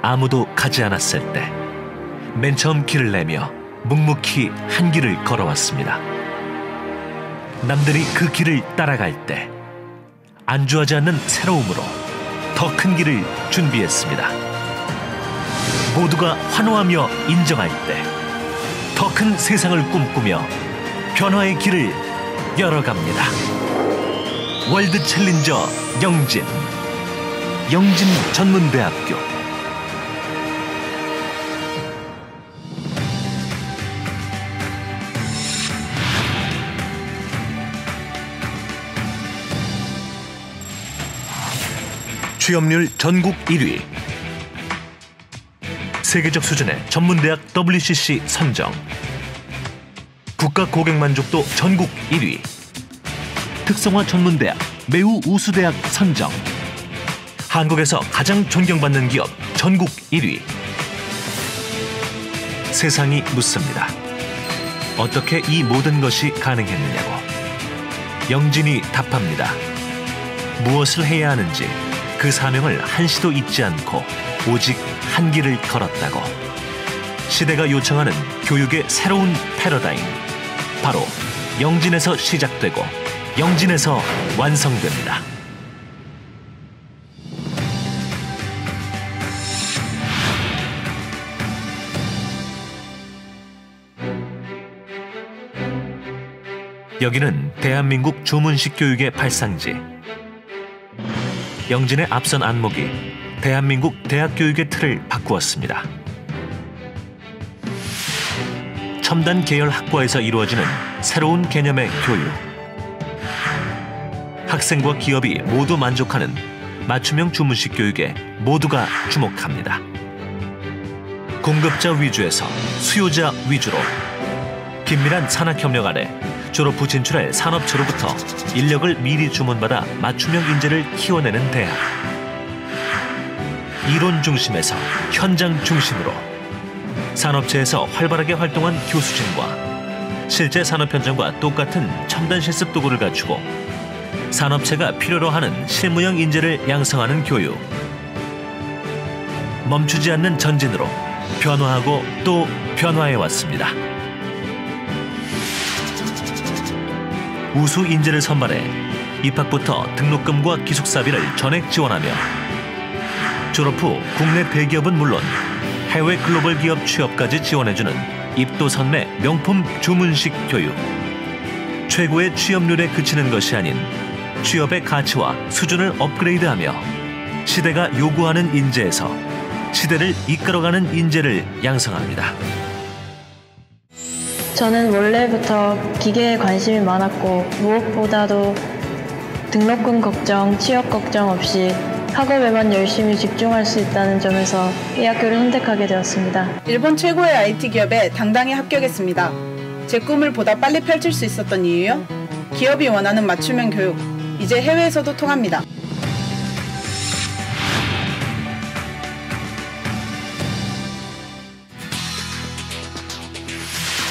아무도 가지 않았을 때 맨 처음 길을 내며 묵묵히 한 길을 걸어왔습니다. 남들이 그 길을 따라갈 때 안주하지 않는 새로움으로 더 큰 길을 준비했습니다. 모두가 환호하며 인정할 때 더 큰 세상을 꿈꾸며 변화의 길을 열어갑니다. 월드 챌린저 영진 전문대학교. 취업률 전국 1위, 세계적 수준의 전문대학 WCC 선정, 국가 고객 만족도 전국 1위, 특성화 전문대학 매우 우수대학 선정, 한국에서 가장 존경받는 기업 전국 1위. 세상이 묻습니다. 어떻게 이 모든 것이 가능했느냐고. 영진이 답합니다. 무엇을 해야 하는지 그 사명을 한시도 잊지 않고 오직 한 길을 걸었다고. 시대가 요청하는 교육의 새로운 패러다임, 바로 영진에서 시작되고 영진에서 완성됩니다. 여기는 대한민국 조문식 교육의 발상지. 영진의 앞선 안목이 대한민국 대학 교육의 틀을 바꾸었습니다. 첨단 계열 학과에서 이루어지는 새로운 개념의 교육. 학생과 기업이 모두 만족하는 맞춤형 주문식 교육에 모두가 주목합니다. 공급자 위주에서 수요자 위주로 긴밀한 산학협력 아래 졸업 후 진출할 산업체로부터 인력을 미리 주문받아 맞춤형 인재를 키워내는 대학. 이론 중심에서 현장 중심으로 산업체에서 활발하게 활동한 교수진과 실제 산업 현장과 똑같은 첨단 실습 도구를 갖추고 산업체가 필요로 하는 실무형 인재를 양성하는 교육. 멈추지 않는 전진으로 변화하고 또 변화해왔습니다. 우수 인재를 선발해 입학부터 등록금과 기숙사비를 전액 지원하며 졸업 후 국내 대기업은 물론 해외 글로벌 기업 취업까지 지원해주는 입도 선매 명품 주문식 교육. 최고의 취업률에 그치는 것이 아닌 취업의 가치와 수준을 업그레이드하며 시대가 요구하는 인재에서 시대를 이끌어가는 인재를 양성합니다. 저는 원래부터 기계에 관심이 많았고 무엇보다도 등록금 걱정, 취업 걱정 없이 학업에만 열심히 집중할 수 있다는 점에서 이 학교를 선택하게 되었습니다. 일본 최고의 IT 기업에 당당히 합격했습니다. 제 꿈을 보다 빨리 펼칠 수 있었던 이유요? 기업이 원하는 맞춤형 교육, 이제 해외에서도 통합니다.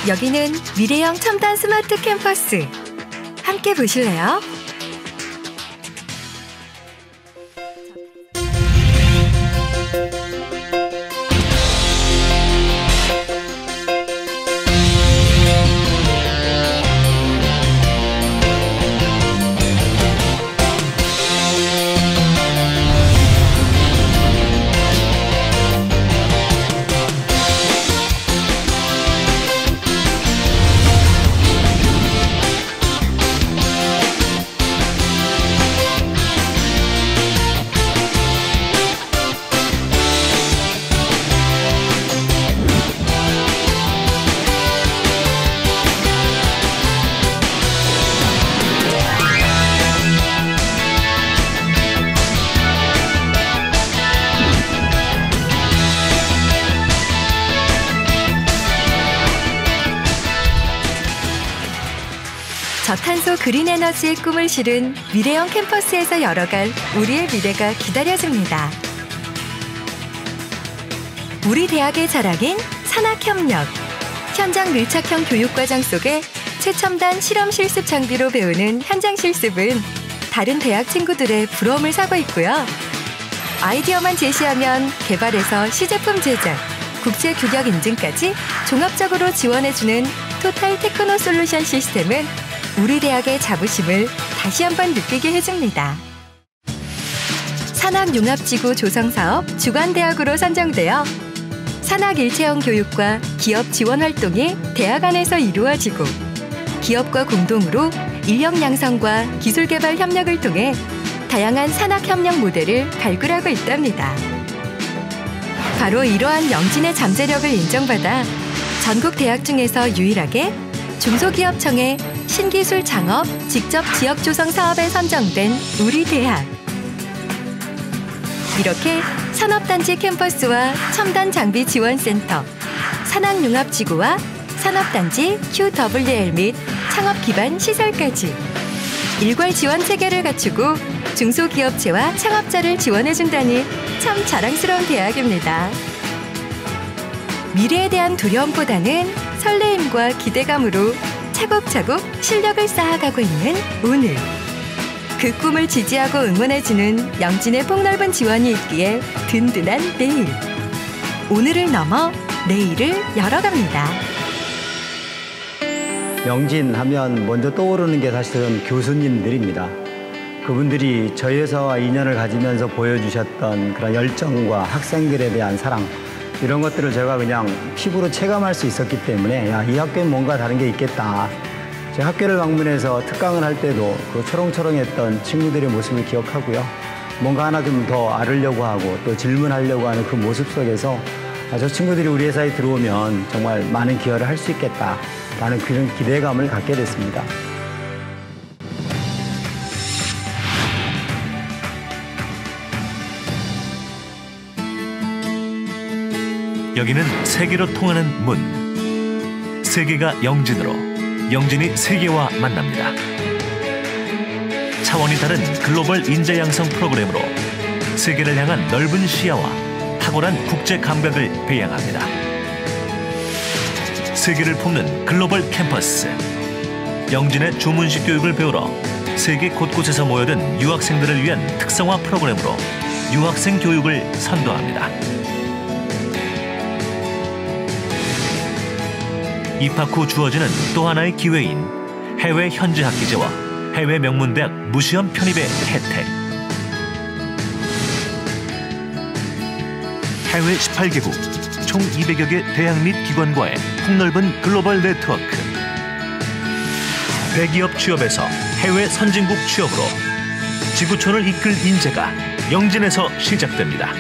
여기는 미래형 첨단 스마트 캠퍼스. 함께 보실래요? 저탄소 그린 에너지의 꿈을 실은 미래형 캠퍼스에서 열어갈 우리의 미래가 기다려집니다. 우리 대학의 자랑인 산학협력, 현장 밀착형 교육과정 속에 최첨단 실험 실습 장비로 배우는 현장 실습은 다른 대학 친구들의 부러움을 사고 있고요. 아이디어만 제시하면 개발에서 시제품 제작, 국제 규격 인증까지 종합적으로 지원해주는 토탈 테크노 솔루션 시스템은 우리 대학의 자부심을 다시 한번 느끼게 해줍니다. 산학융합지구 조성사업 주관대학으로 선정되어 산학 일체형 교육과 기업 지원 활동이 대학 안에서 이루어지고 기업과 공동으로 인력 양성과 기술 개발 협력을 통해 다양한 산학 협력 모델을 발굴하고 있답니다. 바로 이러한 영진의 잠재력을 인정받아 전국 대학 중에서 유일하게 중소기업청의 신기술 창업 직접 지역 조성 사업에 선정된 우리 대학. 이렇게 산업단지 캠퍼스와 첨단 장비 지원센터, 산학융합지구와 산업단지 QWL 및 창업 기반 시설까지 일괄 지원 체계를 갖추고 중소기업체와 창업자를 지원해준다니 참 자랑스러운 대학입니다. 미래에 대한 두려움보다는 설레임과 기대감으로 차곡차곡 실력을 쌓아가고 있는 오늘. 그 꿈을 지지하고 응원해주는 영진의 폭넓은 지원이 있기에 든든한 내일. 오늘을 넘어 내일을 열어갑니다. 영진 하면 먼저 떠오르는 게 사실은 교수님들입니다. 그분들이 저희 회사와 인연을 가지면서 보여주셨던 그런 열정과 학생들에 대한 사랑, 이런 것들을 제가 그냥 피부로 체감할 수 있었기 때문에 야, 이 학교엔 뭔가 다른 게 있겠다. 제 학교를 방문해서 특강을 할 때도 그 초롱초롱했던 친구들의 모습을 기억하고요. 뭔가 하나 좀 더 알으려고 하고 또 질문하려고 하는 그 모습 속에서 저 친구들이 우리 회사에 들어오면 정말 많은 기여를 할 수 있겠다라는 그런 기대감을 갖게 됐습니다. 여기는 세계로 통하는 문. 세계가 영진으로, 영진이 세계와 만납니다. 차원이 다른 글로벌 인재 양성 프로그램으로 세계를 향한 넓은 시야와 탁월한 국제 감각을 배양합니다. 세계를 품는 글로벌 캠퍼스. 영진의 주문식 교육을 배우러 세계 곳곳에서 모여든 유학생들을 위한 특성화 프로그램으로 유학생 교육을 선도합니다. 입학 후 주어지는 또 하나의 기회인 해외 현지 학기제와 해외 명문대학 무시험 편입의 혜택. 해외 18개국, 총 200여 개 대학 및 기관과의 폭넓은 글로벌 네트워크. 대기업 취업에서 해외 선진국 취업으로 지구촌을 이끌 인재가 영진에서 시작됩니다.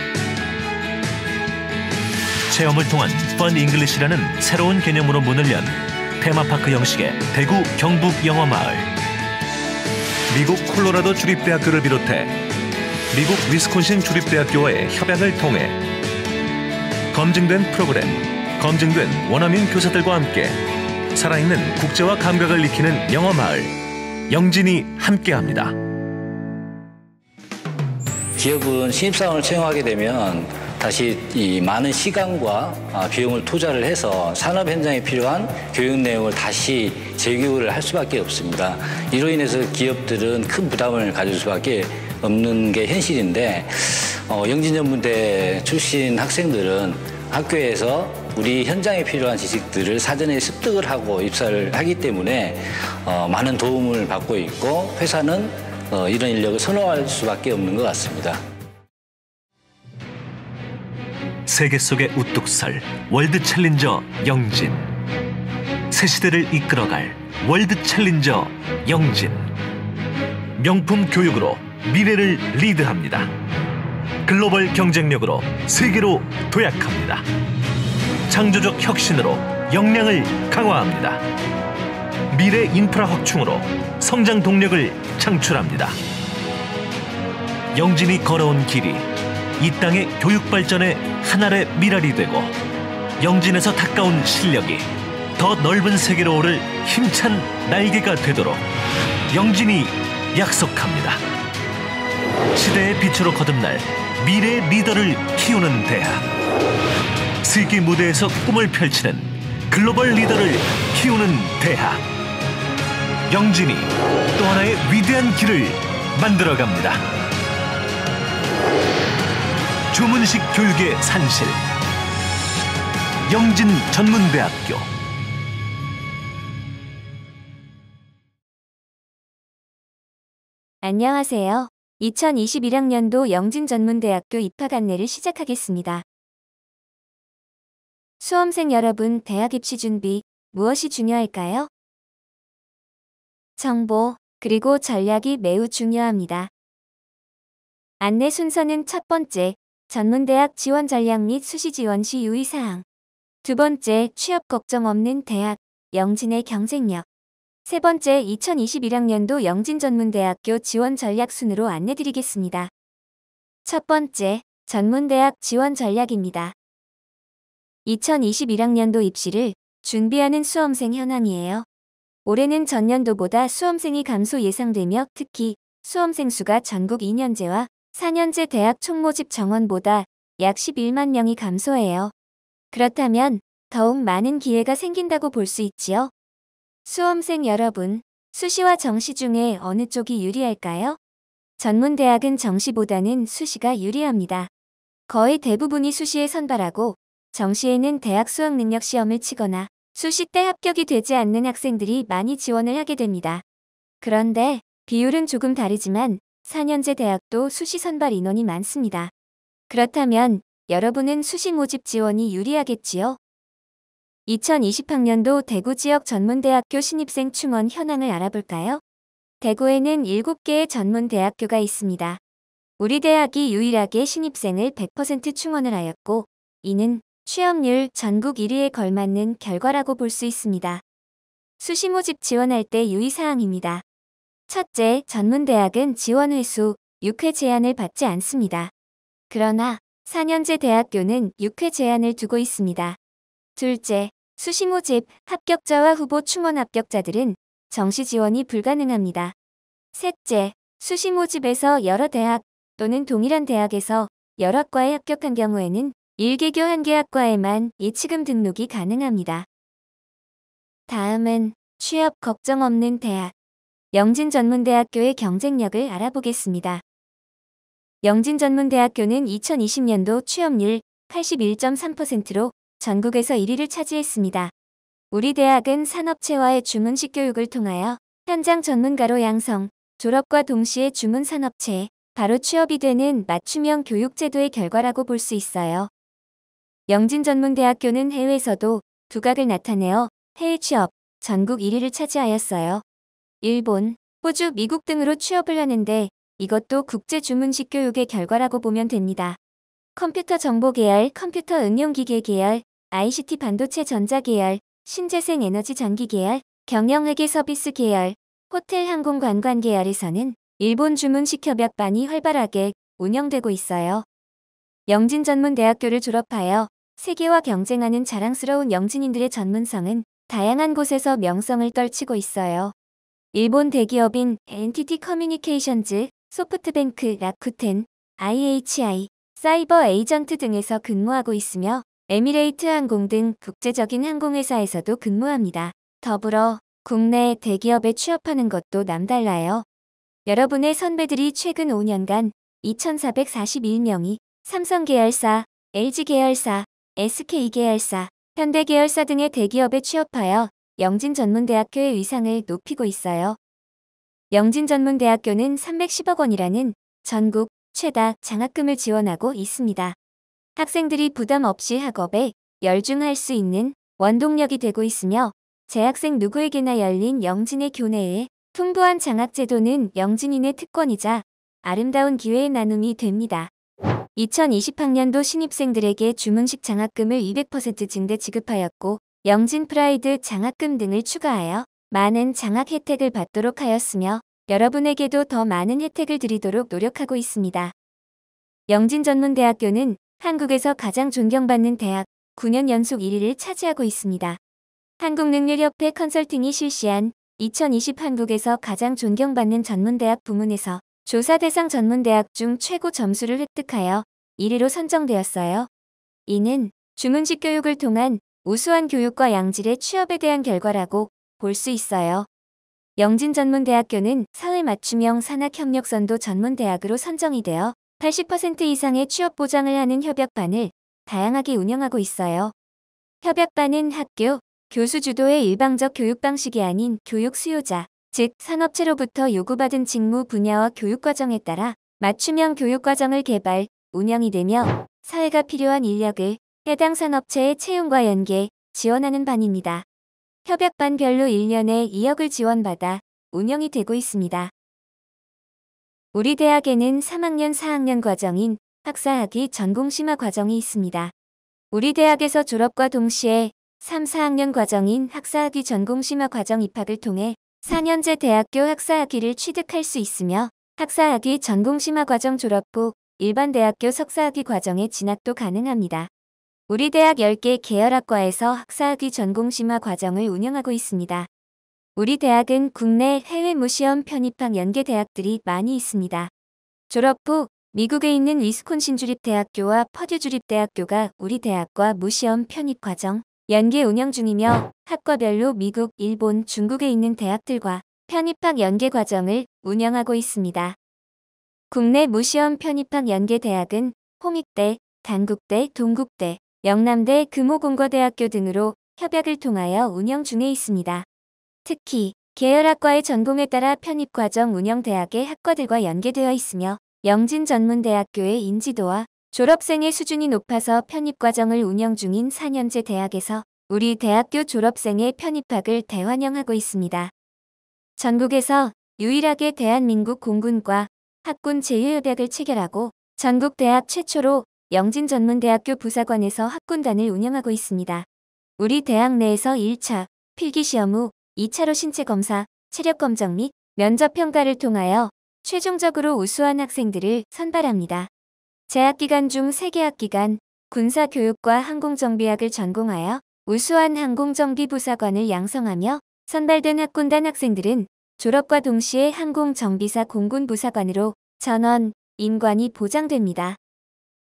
체험을 통한 펀 잉글리시라는 새로운 개념으로 문을 연 테마파크 형식의 대구 경북 영어마을. 미국 콜로라도 주립대학교를 비롯해 미국 위스콘신 주립대학교와의 협약을 통해 검증된 프로그램, 검증된 원어민 교사들과 함께 살아있는 국제화 감각을 익히는 영어마을, 영진이 함께합니다. 기업은 신입사원을 채용하게 되면 다시 이 많은 시간과 비용을 투자를 해서 산업 현장에 필요한 교육 내용을 다시 재교육을 할 수밖에 없습니다. 이로 인해서 기업들은 큰 부담을 가질 수밖에 없는 게 현실인데 영진전문대 출신 학생들은 학교에서 우리 현장에 필요한 지식들을 사전에 습득을 하고 입사를 하기 때문에 많은 도움을 받고 있고 회사는 이런 인력을 선호할 수밖에 없는 것 같습니다. 세계 속의 우뚝설 월드 챌린저 영진. 새 시대를 이끌어갈 월드 챌린저 영진. 명품 교육으로 미래를 리드합니다. 글로벌 경쟁력으로 세계로 도약합니다. 창조적 혁신으로 역량을 강화합니다. 미래 인프라 확충으로 성장 동력을 창출합니다. 영진이 걸어온 길이 이 땅의 교육 발전의 한 알의 미랄이 되고 영진에서 닦아온 실력이 더 넓은 세계로 오를 힘찬 날개가 되도록 영진이 약속합니다. 시대의 빛으로 거듭날 미래의 리더를 키우는 대학. 세계 무대에서 꿈을 펼치는 글로벌 리더를 키우는 대학. 영진이 또 하나의 위대한 길을 만들어갑니다. 주문식 교육의 산실. 영진전문대학교. 안녕하세요. 2021학년도 영진전문대학교 입학 안내를 시작하겠습니다. 수험생 여러분, 대학 입시 준비 무엇이 중요할까요? 정보, 그리고 전략이 매우 중요합니다. 안내 순서는 첫 번째, 전문대학 지원 전략 및 수시 지원 시 유의사항. 두 번째, 취업 걱정 없는 대학, 영진의 경쟁력. 세 번째, 2021학년도 영진전문대학교 지원 전략 순으로 안내드리겠습니다. 첫 번째, 전문대학 지원 전략입니다. 2021학년도 입시를 준비하는 수험생 현황이에요. 올해는 전년도보다 수험생이 감소 예상되며 특히 수험생 수가 전국 2년제와 4년제 대학 총모집 정원보다 약 11만 명이 감소해요. 그렇다면 더욱 많은 기회가 생긴다고 볼 수 있지요. 수험생 여러분, 수시와 정시 중에 어느 쪽이 유리할까요? 전문대학은 정시보다는 수시가 유리합니다. 거의 대부분이 수시에 선발하고 정시에는 대학 수학능력 시험을 치거나 수시 때 합격이 되지 않는 학생들이 많이 지원을 하게 됩니다. 그런데 비율은 조금 다르지만 4년제 대학도 수시 선발 인원이 많습니다. 그렇다면 여러분은 수시 모집 지원이 유리하겠지요? 2020학년도 대구 지역 전문대학교 신입생 충원 현황을 알아볼까요? 대구에는 7개의 전문대학교가 있습니다. 우리 대학이 유일하게 신입생을 100% 충원을 하였고, 이는 취업률 전국 1위에 걸맞는 결과라고 볼 수 있습니다. 수시 모집 지원할 때 유의사항입니다. 첫째, 전문대학은 지원 횟수 6회 제한을 받지 않습니다. 그러나 4년제 대학교는 6회 제한을 두고 있습니다. 둘째, 수시 모집 합격자와 후보 충원 합격자들은 정시 지원이 불가능합니다. 셋째, 수시 모집에서 여러 대학 또는 동일한 대학에서 여러 학과에 합격한 경우에는 1개교 1개 학과에만 예치금 등록이 가능합니다. 다음은 취업 걱정 없는 대학, 영진전문대학교의 경쟁력을 알아보겠습니다. 영진전문대학교는 2020년도 취업률 81.3%로 전국에서 1위를 차지했습니다. 우리 대학은 산업체와의 주문식 교육을 통하여 현장 전문가로 양성, 졸업과 동시에 주문 산업체에 바로 취업이 되는 맞춤형 교육제도의 결과라고 볼 수 있어요. 영진전문대학교는 해외에서도 두각을 나타내어 해외 취업 전국 1위를 차지하였어요. 일본, 호주, 미국 등으로 취업을 하는데 이것도 국제 주문식 교육의 결과라고 보면 됩니다. 컴퓨터 정보 계열, 컴퓨터 응용기계 계열, ICT 반도체 전자 계열, 신재생 에너지 전기 계열, 경영회계 서비스 계열, 호텔 항공 관광 계열에서는 일본 주문식 협약반이 활발하게 운영되고 있어요. 영진전문대학교를 졸업하여 세계와 경쟁하는 자랑스러운 영진인들의 전문성은 다양한 곳에서 명성을 떨치고 있어요. 일본 대기업인 NTT 커뮤니케이션즈, 소프트뱅크, 라쿠텐, IHI, 사이버 에이전트 등에서 근무하고 있으며 에미레이트 항공 등 국제적인 항공회사에서도 근무합니다. 더불어 국내 대기업에 취업하는 것도 남달라요. 여러분의 선배들이 최근 5년간 2,441명이 삼성 계열사, LG 계열사, SK 계열사, 현대 계열사 등의 대기업에 취업하여 영진전문대학교의 위상을 높이고 있어요. 영진전문대학교는 310억 원이라는 전국 최다 장학금을 지원하고 있습니다. 학생들이 부담 없이 학업에 열중할 수 있는 원동력이 되고 있으며 재학생 누구에게나 열린 영진의 교내에 풍부한 장학제도는 영진인의 특권이자 아름다운 기회의 나눔이 됩니다. 2020학년도 신입생들에게 주문식 장학금을 200% 증대 지급하였고 영진 프라이드 장학금 등을 추가하여 많은 장학 혜택을 받도록 하였으며 여러분에게도 더 많은 혜택을 드리도록 노력하고 있습니다. 영진전문대학교는 한국에서 가장 존경받는 대학 9년 연속 1위를 차지하고 있습니다. 한국능률협회 컨설팅이 실시한 2020 한국에서 가장 존경받는 전문대학 부문에서 조사 대상 전문대학 중 최고 점수를 획득하여 1위로 선정되었어요. 이는 주문식 교육을 통한 우수한 교육과 양질의 취업에 대한 결과라고 볼 수 있어요. 영진전문대학교는 사회 맞춤형 산학협력선도 전문대학으로 선정이 되어 80% 이상의 취업 보장을 하는 협약반을 다양하게 운영하고 있어요. 협약반은 학교, 교수 주도의 일방적 교육 방식이 아닌 교육 수요자, 즉 산업체로부터 요구받은 직무 분야와 교육과정에 따라 맞춤형 교육과정을 개발, 운영이 되며 사회가 필요한 인력을 해당 산업체의 채용과 연계, 지원하는 반입니다. 협약반별로 1년에 2억을 지원받아 운영이 되고 있습니다. 우리 대학에는 3학년 4학년 과정인 학사학위 전공심화 과정이 있습니다. 우리 대학에서 졸업과 동시에 3, 4학년 과정인 학사학위 전공심화 과정 입학을 통해 4년제 대학교 학사학위를 취득할 수 있으며 학사학위 전공심화 과정 졸업 후 일반 대학교 석사학위 과정에 진학도 가능합니다. 우리 대학 10개 계열학과에서 학사학위 전공심화 과정을 운영하고 있습니다. 우리 대학은 국내 해외 무시험 편입학 연계 대학들이 많이 있습니다. 졸업 후 미국에 있는 위스콘신 주립대학교와 퍼듀 주립대학교가 우리 대학과 무시험 편입 과정 연계 운영 중이며 학과별로 미국, 일본, 중국에 있는 대학들과 편입학 연계 과정을 운영하고 있습니다. 국내 무시험 편입학 연계 대학은 홍익대, 단국대, 동국대, 영남대, 금호공과대학교 등으로 협약을 통하여 운영 중에 있습니다. 특히 계열학과의 전공에 따라 편입과정 운영 대학의 학과들과 연계되어 있으며 영진전문대학교의 인지도와 졸업생의 수준이 높아서 편입과정을 운영 중인 4년제 대학에서 우리 대학교 졸업생의 편입학을 대환영하고 있습니다. 전국에서 유일하게 대한민국 공군과 학군 제휴협약을 체결하고 전국 대학 최초로 영진전문대학교 부사관에서 학군단을 운영하고 있습니다. 우리 대학 내에서 1차 필기시험 후 2차로 신체검사, 체력검정 및 면접평가를 통하여 최종적으로 우수한 학생들을 선발합니다. 재학기간 중 3개 학기간 군사교육과 항공정비학을 전공하여 우수한 항공정비부사관을 양성하며 선발된 학군단 학생들은 졸업과 동시에 항공정비사 공군부사관으로 전원, 임관이 보장됩니다.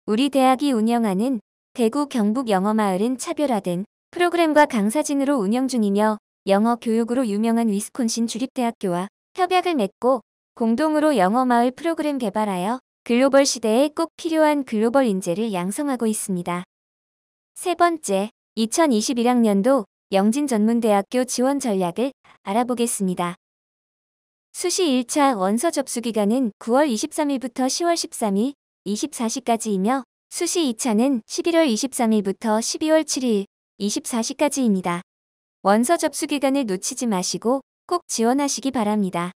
우리 대학이 운영하는 대구 경북 영어마을은 차별화된 프로그램과 강사진으로 운영 중이며 영어 교육으로 유명한 위스콘신 주립대학교와 협약을 맺고 공동으로 영어마을 프로그램 개발하여 글로벌 시대에 꼭 필요한 글로벌 인재를 양성하고 있습니다. 세 번째, 2021학년도 영진전문대학교 지원 전략을 알아보겠습니다. 수시 1차 원서 접수 기간은 9월 23일부터 10월 13일 24시까지이며 수시 2차는 11월 23일부터 12월 7일 24시까지입니다. 원서 접수 기간을 놓치지 마시고 꼭 지원하시기 바랍니다.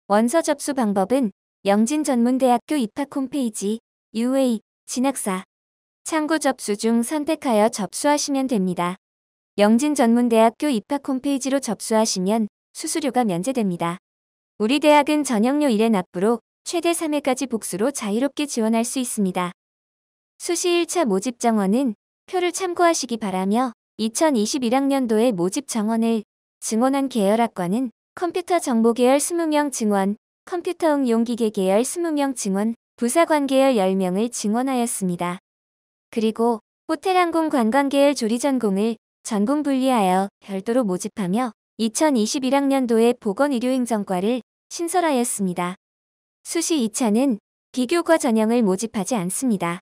원서 접수 방법은 영진전문대학교 입학 홈페이지 UA 진학사 창구 접수 중 선택하여 접수하시면 됩니다. 영진전문대학교 입학 홈페이지로 접수하시면 수수료가 면제됩니다. 우리 대학은 전형료 1회 납부로 최대 3회까지 복수로 자유롭게 지원할 수 있습니다. 수시 1차 모집 정원은 표를 참고하시기 바라며 2021학년도의 모집 정원을 증원한 계열학과는 컴퓨터 정보 계열 20명 증원, 컴퓨터 응용 기계 계열 20명 증원, 부사관 계열 10명을 증원하였습니다. 그리고 호텔 항공 관광 계열 조리 전공을 전공 분리하여 별도로 모집하며 2021학년도에 보건의료행정과를 신설하였습니다. 수시 2차는 비교과 전형을 모집하지 않습니다.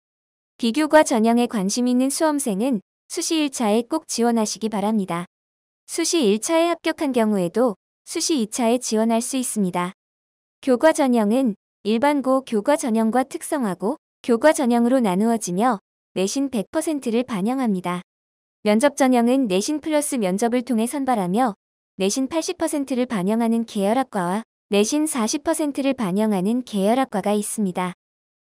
비교과 전형에 관심 있는 수험생은 수시 1차에 꼭 지원하시기 바랍니다. 수시 1차에 합격한 경우에도 수시 2차에 지원할 수 있습니다. 교과 전형은 일반고 교과 전형과 특성화고 교과 전형으로 나누어지며 내신 100%를 반영합니다. 면접 전형은 내신 플러스 면접을 통해 선발하며 내신 80%를 반영하는 계열학과와 내신 40%를 반영하는 계열학과가 있습니다.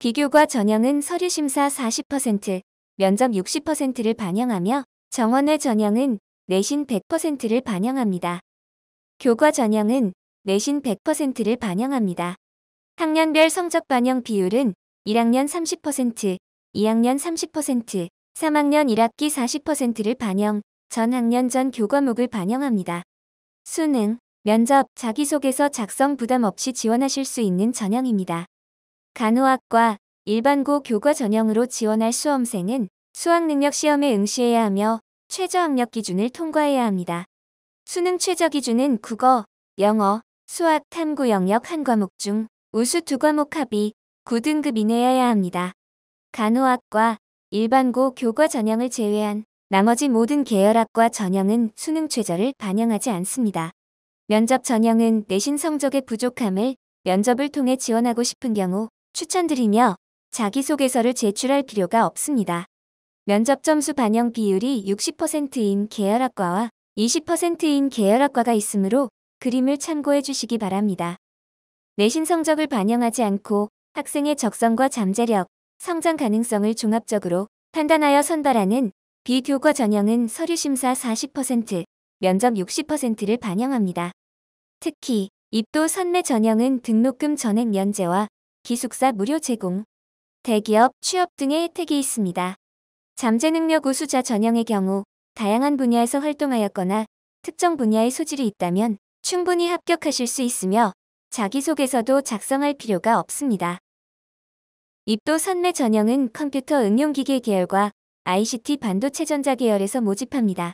비교과 전형은 서류심사 40%, 면접 60%를 반영하며 정원외 전형은 내신 100%를 반영합니다. 교과 전형은 내신 100%를 반영합니다. 학년별 성적 반영 비율은 1학년 30%, 2학년 30%, 3학년 1학기 40%를 반영, 전 학년 전 교과목을 반영합니다. 수능, 면접, 자기소개서 작성 부담 없이 지원하실 수 있는 전형입니다. 간호학과, 일반고 교과 전형으로 지원할 수험생은 수학능력 시험에 응시해야 하며 최저학력 기준을 통과해야 합니다. 수능 최저 기준은 국어, 영어, 수학, 탐구 영역 한 과목 중 우수 2과목 합의 9등급 이내여야 합니다. 간호학과, 일반고 교과 전형을 제외한 나머지 모든 계열학과 전형은 수능 최저를 반영하지 않습니다. 면접 전형은 내신 성적의 부족함을 면접을 통해 지원하고 싶은 경우 추천드리며 자기소개서를 제출할 필요가 없습니다. 면접 점수 반영 비율이 60%인 계열학과와 20%인 계열학과가 있으므로 그림을 참고해 주시기 바랍니다. 내신 성적을 반영하지 않고 학생의 적성과 잠재력, 성장 가능성을 종합적으로 판단하여 선발하는 비교과 전형은 서류심사 40%, 면접 60%를 반영합니다. 특히 입도 선매 전형은 등록금 전액 면제와 기숙사 무료 제공, 대기업 취업 등의 혜택이 있습니다. 잠재능력 우수자 전형의 경우 다양한 분야에서 활동하였거나 특정 분야의 소질이 있다면 충분히 합격하실 수 있으며 자기소개서도 작성할 필요가 없습니다. 입도 선매 전형은 컴퓨터 응용기계 계열과 ICT 반도체 전자 계열에서 모집합니다.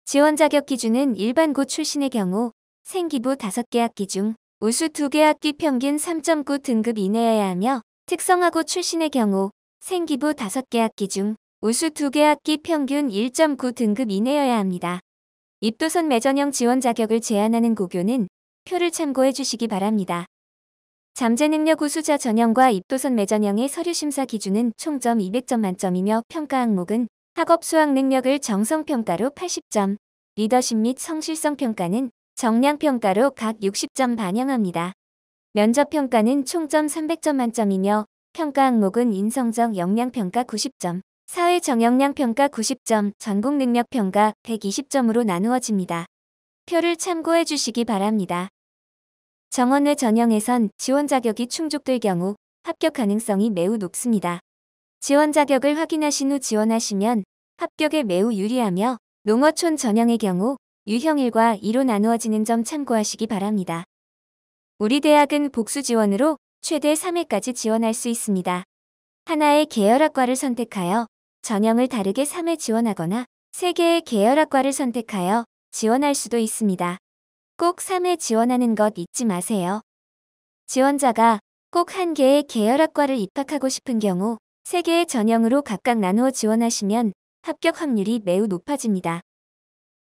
지원 자격 기준은 일반고 출신의 경우 생기부 5개 학기 중 우수 2개 학기 평균 3.9 등급 이내여야 하며 특성화고 출신의 경우 생기부 5개 학기 중 우수 2개 학기 평균 1.9 등급 이내여야 합니다. 입도선 매전형 지원 자격을 제한하는 고교는 표를 참고해 주시기 바랍니다. 잠재능력 우수자 전형과 입도선 매전형의 서류심사 기준은 총점 200점 만점이며 평가 항목은 학업 수학 능력을 정성평가로 80점, 리더십 및 성실성 평가는 정량평가로 각 60점 반영합니다. 면접평가는 총점 300점 만점이며 평가 항목은 인성적 역량평가 90점, 사회정역량평가 90점, 전공능력평가 120점으로 나누어집니다. 표를 참고해 주시기 바랍니다. 정원외 전형에선 지원 자격이 충족될 경우 합격 가능성이 매우 높습니다. 지원 자격을 확인하신 후 지원하시면 합격에 매우 유리하며 농어촌 전형의 경우 유형 1과 2로 나누어지는 점 참고하시기 바랍니다. 우리 대학은 복수 지원으로 최대 3회까지 지원할 수 있습니다. 하나의 계열학과를 선택하여 전형을 다르게 3회 지원하거나 3개의 계열학과를 선택하여 지원할 수도 있습니다. 꼭 3회 지원하는 것 잊지 마세요. 지원자가 꼭 1개의 계열학과를 입학하고 싶은 경우 3개의 전형으로 각각 나누어 지원하시면 합격 확률이 매우 높아집니다.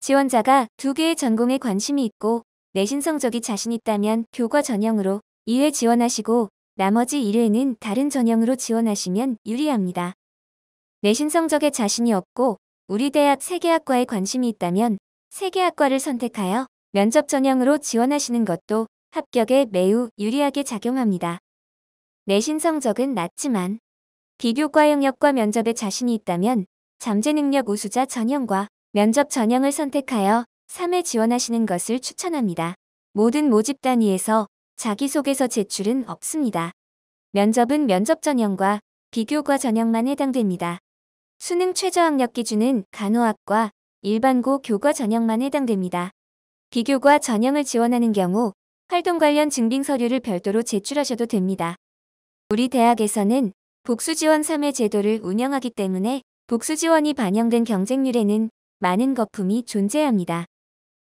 지원자가 2개의 전공에 관심이 있고 내신 성적이 자신 있다면 교과 전형으로 2회 지원하시고 나머지 1회는 다른 전형으로 지원하시면 유리합니다. 내신 성적에 자신이 없고 우리 대학 3개 학과에 관심이 있다면 3개 학과를 선택하여 면접 전형으로 지원하시는 것도 합격에 매우 유리하게 작용합니다. 내신 성적은 낮지만 비교과 영역과 면접에 자신이 있다면 잠재능력 우수자 전형과 면접 전형을 선택하여 3회 지원하시는 것을 추천합니다. 모든 모집 단위에서 자기소개서 제출은 없습니다. 면접은 면접 전형과 비교과 전형만 해당됩니다. 수능 최저 학력 기준은 간호학과, 일반고 교과 전형만 해당됩니다. 비교과 전형을 지원하는 경우 활동 관련 증빙 서류를 별도로 제출하셔도 됩니다. 우리 대학에서는 복수지원 3회 제도를 운영하기 때문에 복수지원이 반영된 경쟁률에는 많은 거품이 존재합니다.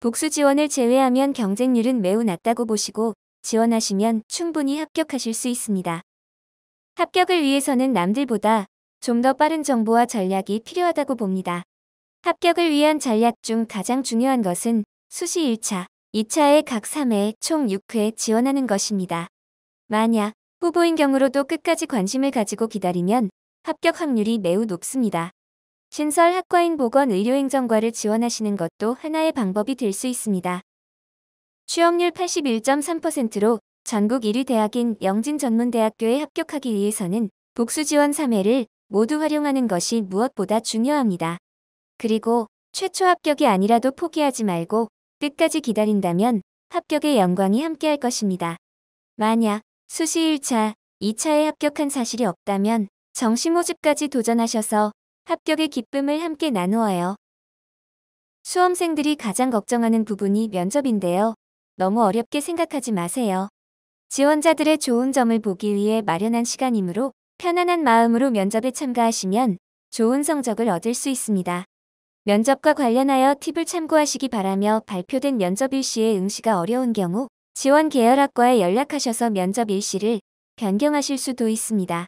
복수지원을 제외하면 경쟁률은 매우 낮다고 보시고 지원하시면 충분히 합격하실 수 있습니다. 합격을 위해서는 남들보다 좀 더 빠른 정보와 전략이 필요하다고 봅니다. 합격을 위한 전략 중 가장 중요한 것은 수시 1차, 2차에 각 3회 총 6회 지원하는 것입니다. 만약 후보인 경우로도 끝까지 관심을 가지고 기다리면 합격 확률이 매우 높습니다. 신설 학과인 보건의료행정과를 지원하시는 것도 하나의 방법이 될 수 있습니다. 취업률 81.3%로 전국 1위 대학인 영진전문대학교에 합격하기 위해서는 복수지원 3회를 모두 활용하는 것이 무엇보다 중요합니다. 그리고 최초 합격이 아니라도 포기하지 말고 끝까지 기다린다면 합격의 영광이 함께할 것입니다. 만약 수시 1차, 2차에 합격한 사실이 없다면 정시 모집까지 도전하셔서 합격의 기쁨을 함께 나누어요. 수험생들이 가장 걱정하는 부분이 면접인데요. 너무 어렵게 생각하지 마세요. 지원자들의 좋은 점을 보기 위해 마련한 시간이므로 편안한 마음으로 면접에 참가하시면 좋은 성적을 얻을 수 있습니다. 면접과 관련하여 팁을 참고하시기 바라며 발표된 면접 일시에 응시가 어려운 경우 지원 계열학과에 연락하셔서 면접 일시를 변경하실 수도 있습니다.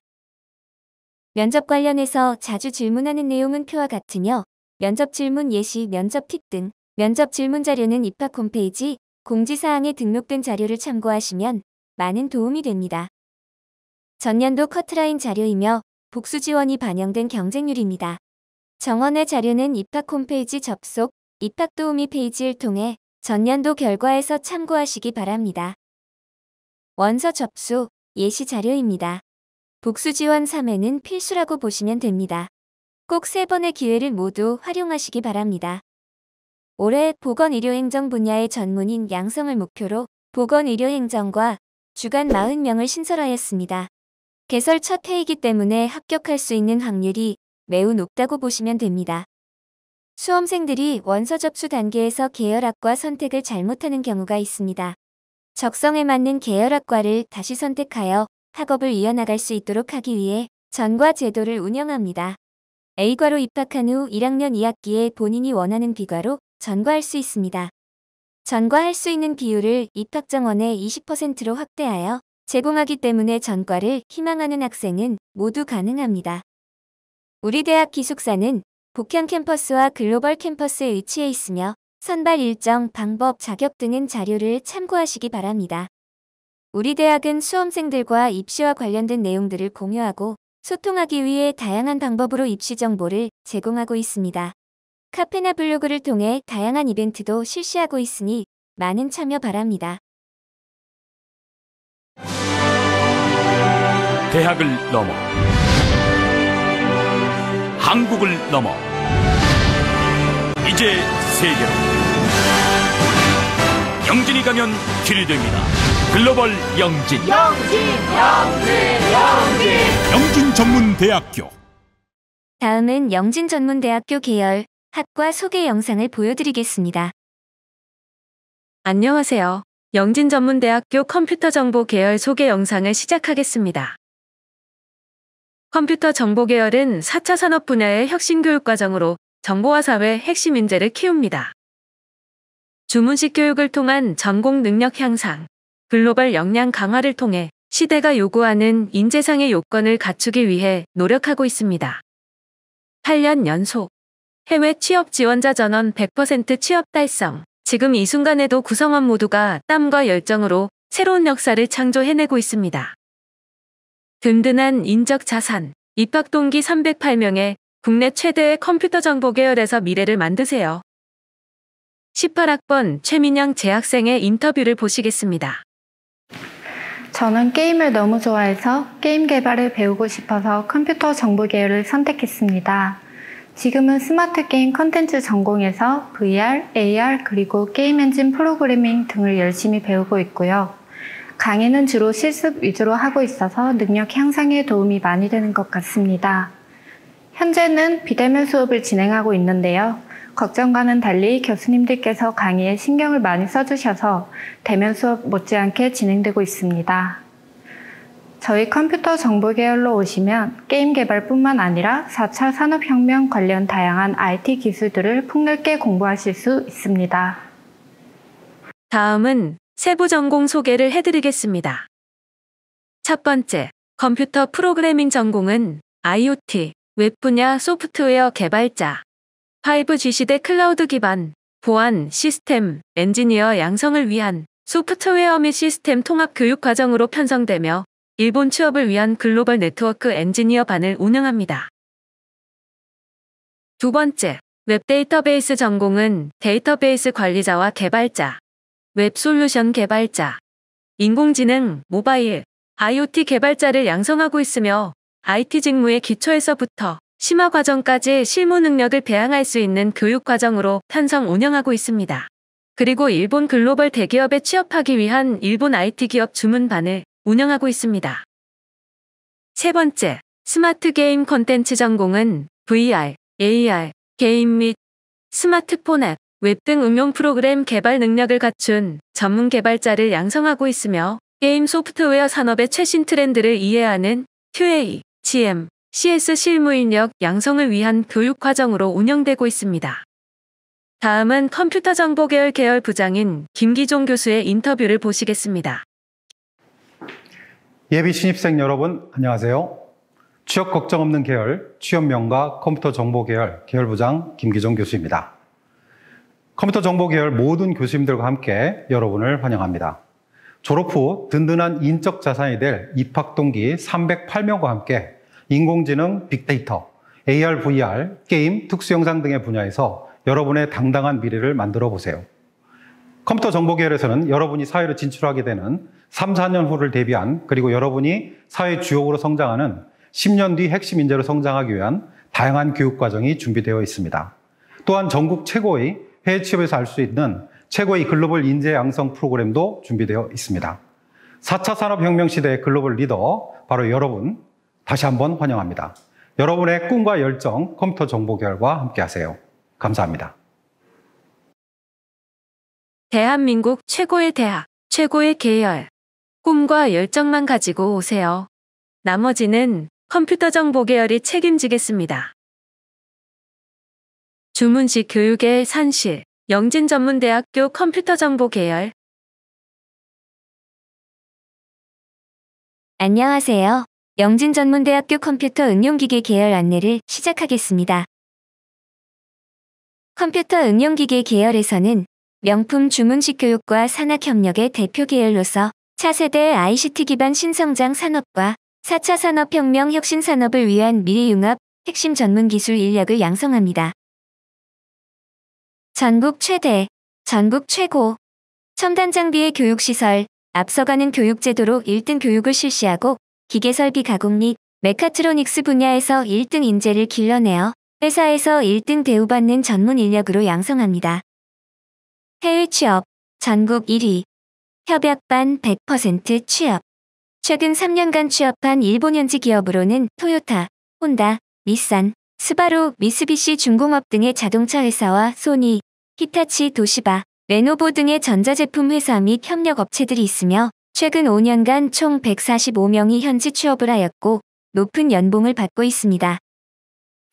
면접 관련해서 자주 질문하는 내용은 표와 같으며 면접 질문 예시, 면접 팁 등 면접 질문 자료는 입학 홈페이지 공지사항에 등록된 자료를 참고하시면 많은 도움이 됩니다. 전년도 커트라인 자료이며 복수 지원이 반영된 경쟁률입니다. 정원의 자료는 입학 홈페이지 접속, 입학 도우미 페이지를 통해 전년도 결과에서 참고하시기 바랍니다. 원서 접수, 예시 자료입니다. 복수 지원 3회는 필수라고 보시면 됩니다. 꼭 3번의 기회를 모두 활용하시기 바랍니다. 올해 보건의료행정 분야의 전문인 양성을 목표로 보건의료행정과 주간 40명을 신설하였습니다. 개설 첫 해이기 때문에 합격할 수 있는 확률이 매우 높다고 보시면 됩니다. 수험생들이 원서 접수 단계에서 계열학과 선택을 잘못하는 경우가 있습니다. 적성에 맞는 계열학과를 다시 선택하여 학업을 이어나갈 수 있도록 하기 위해 전과 제도를 운영합니다. A과로 입학한 후 1학년 2학기에 본인이 원하는 B과로 전과할 수 있습니다. 전과할 수 있는 비율을 입학 정원의 20%로 확대하여 제공하기 때문에 전과를 희망하는 학생은 모두 가능합니다. 우리 대학 기숙사는 복현 캠퍼스와 글로벌 캠퍼스에 위치해 있으며 선발 일정, 방법, 자격 등은 자료를 참고하시기 바랍니다. 우리 대학은 수험생들과 입시와 관련된 내용들을 공유하고 소통하기 위해 다양한 방법으로 입시 정보를 제공하고 있습니다. 카페나 블로그를 통해 다양한 이벤트도 실시하고 있으니 많은 참여 바랍니다. 대학을 넘어 한국을 넘어 이제 세계로 영진이 가면 길이 됩니다. 글로벌 영진 전문대학교. 다음은 영진전문대학교 계열 학과 소개 영상을 보여드리겠습니다. 안녕하세요. 영진전문대학교 컴퓨터정보 계열 소개 영상을 시작하겠습니다. 컴퓨터 정보 계열은 4차 산업 분야의 혁신 교육 과정으로 정보화 사회 핵심 인재를 키웁니다. 주문식 교육을 통한 전공 능력 향상, 글로벌 역량 강화를 통해 시대가 요구하는 인재상의 요건을 갖추기 위해 노력하고 있습니다. 8년 연속 해외 취업 지원자 전원 100% 취업 달성. 지금 이 순간에도 구성원 모두가 땀과 열정으로 새로운 역사를 창조해내고 있습니다. 든든한 인적 자산, 입학 동기 308명의 국내 최대의 컴퓨터 정보 계열에서 미래를 만드세요. 18학번 최민영 재학생의 인터뷰를 보시겠습니다. 저는 게임을 너무 좋아해서 게임 개발을 배우고 싶어서 컴퓨터 정보 계열을 선택했습니다. 지금은 스마트 게임 컨텐츠 전공에서 VR, AR 그리고 게임 엔진 프로그래밍 등을 열심히 배우고 있고요. 강의는 주로 실습 위주로 하고 있어서 능력 향상에 도움이 많이 되는 것 같습니다. 현재는 비대면 수업을 진행하고 있는데요. 걱정과는 달리 교수님들께서 강의에 신경을 많이 써주셔서 대면 수업 못지않게 진행되고 있습니다. 저희 컴퓨터 정보 계열로 오시면 게임 개발뿐만 아니라 4차 산업혁명 관련 다양한 IT 기술들을 폭넓게 공부하실 수 있습니다. 다음은 세부 전공 소개를 해드리겠습니다. 첫 번째, 컴퓨터 프로그래밍 전공은 IoT, 웹 분야 소프트웨어 개발자, 5G 시대 클라우드 기반, 보안, 시스템, 엔지니어 양성을 위한 소프트웨어 및 시스템 통합 교육 과정으로 편성되며 일본 취업을 위한 글로벌 네트워크 엔지니어 반을 운영합니다. 두 번째, 웹 데이터베이스 전공은 데이터베이스 관리자와 개발자, 웹 솔루션 개발자, 인공지능, 모바일, IoT 개발자를 양성하고 있으며 IT 직무의 기초에서부터 심화 과정까지 실무 능력을 배양할 수 있는 교육 과정으로 편성 운영하고 있습니다. 그리고 일본 글로벌 대기업에 취업하기 위한 일본 IT 기업 주문반을 운영하고 있습니다. 세 번째, 스마트 게임 콘텐츠 전공은 VR, AR, 게임 및 스마트폰 앱, 웹 등 응용 프로그램 개발 능력을 갖춘 전문 개발자를 양성하고 있으며 게임 소프트웨어 산업의 최신 트렌드를 이해하는 QA, GM, CS 실무 인력 양성을 위한 교육 과정으로 운영되고 있습니다. 다음은 컴퓨터 정보 계열 부장인 김기종 교수의 인터뷰를 보시겠습니다. 예비 신입생 여러분 안녕하세요. 취업 걱정 없는 계열 취업명가 컴퓨터 정보 계열 계열부장 김기정 교수입니다. 컴퓨터 정보 계열 모든 교수님들과 함께 여러분을 환영합니다. 졸업 후 든든한 인적 자산이 될 입학 동기 308명과 함께 인공지능, 빅데이터, AR, VR, 게임, 특수영상 등의 분야에서 여러분의 당당한 미래를 만들어 보세요. 컴퓨터 정보 계열에서는 여러분이 사회로 진출하게 되는 3, 4년 후를 대비한, 그리고 여러분이 사회 주역으로 성장하는 10년 뒤 핵심 인재로 성장하기 위한 다양한 교육 과정이 준비되어 있습니다. 또한 전국 최고의 해외 취업에서 할 수 있는 최고의 글로벌 인재 양성 프로그램도 준비되어 있습니다. 4차 산업혁명 시대의 글로벌 리더, 바로 여러분, 다시 한번 환영합니다. 여러분의 꿈과 열정, 컴퓨터 정보 계열과 함께 하세요. 감사합니다. 대한민국 최고의 대학, 최고의 계열. 꿈과 열정만 가지고 오세요. 나머지는 컴퓨터 정보 계열이 책임지겠습니다. 주문식 교육의 산실, 영진전문대학교 컴퓨터 정보 계열. 안녕하세요. 영진전문대학교 컴퓨터 응용기계 계열 안내를 시작하겠습니다. 컴퓨터 응용기계 계열에서는 명품 주문식 교육과 산학협력의 대표 계열로서 차세대 ICT 기반 신성장 산업과 4차 산업혁명 혁신 산업을 위한 미래융합 핵심 전문 기술 인력을 양성합니다. 전국 최대, 전국 최고, 첨단 장비의 교육시설, 앞서가는 교육제도로 1등 교육을 실시하고 기계설비 가공 및 메카트로닉스 분야에서 1등 인재를 길러내어 회사에서 1등 대우받는 전문 인력으로 양성합니다. 해외 취업, 전국 1위, 협약반 100% 취업. 최근 3년간 취업한 일본 현지 기업으로는 토요타, 혼다, 닛산, 스바루, 미쓰비시 중공업 등의 자동차 회사와 소니, 히타치, 도시바, 레노버 등의 전자제품 회사 및 협력 업체들이 있으며 최근 5년간 총 145명이 현지 취업을 하였고 높은 연봉을 받고 있습니다.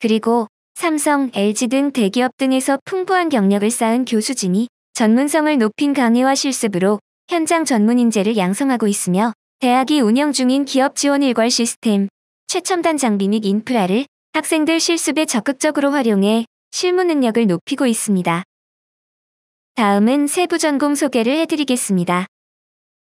그리고 삼성, LG 등 대기업 등에서 풍부한 경력을 쌓은 교수진이 전문성을 높인 강의와 실습으로 현장 전문 인재를 양성하고 있으며 대학이 운영 중인 기업 지원 일괄 시스템, 최첨단 장비 및 인프라를 학생들 실습에 적극적으로 활용해 실무 능력을 높이고 있습니다. 다음은 세부 전공 소개를 해드리겠습니다.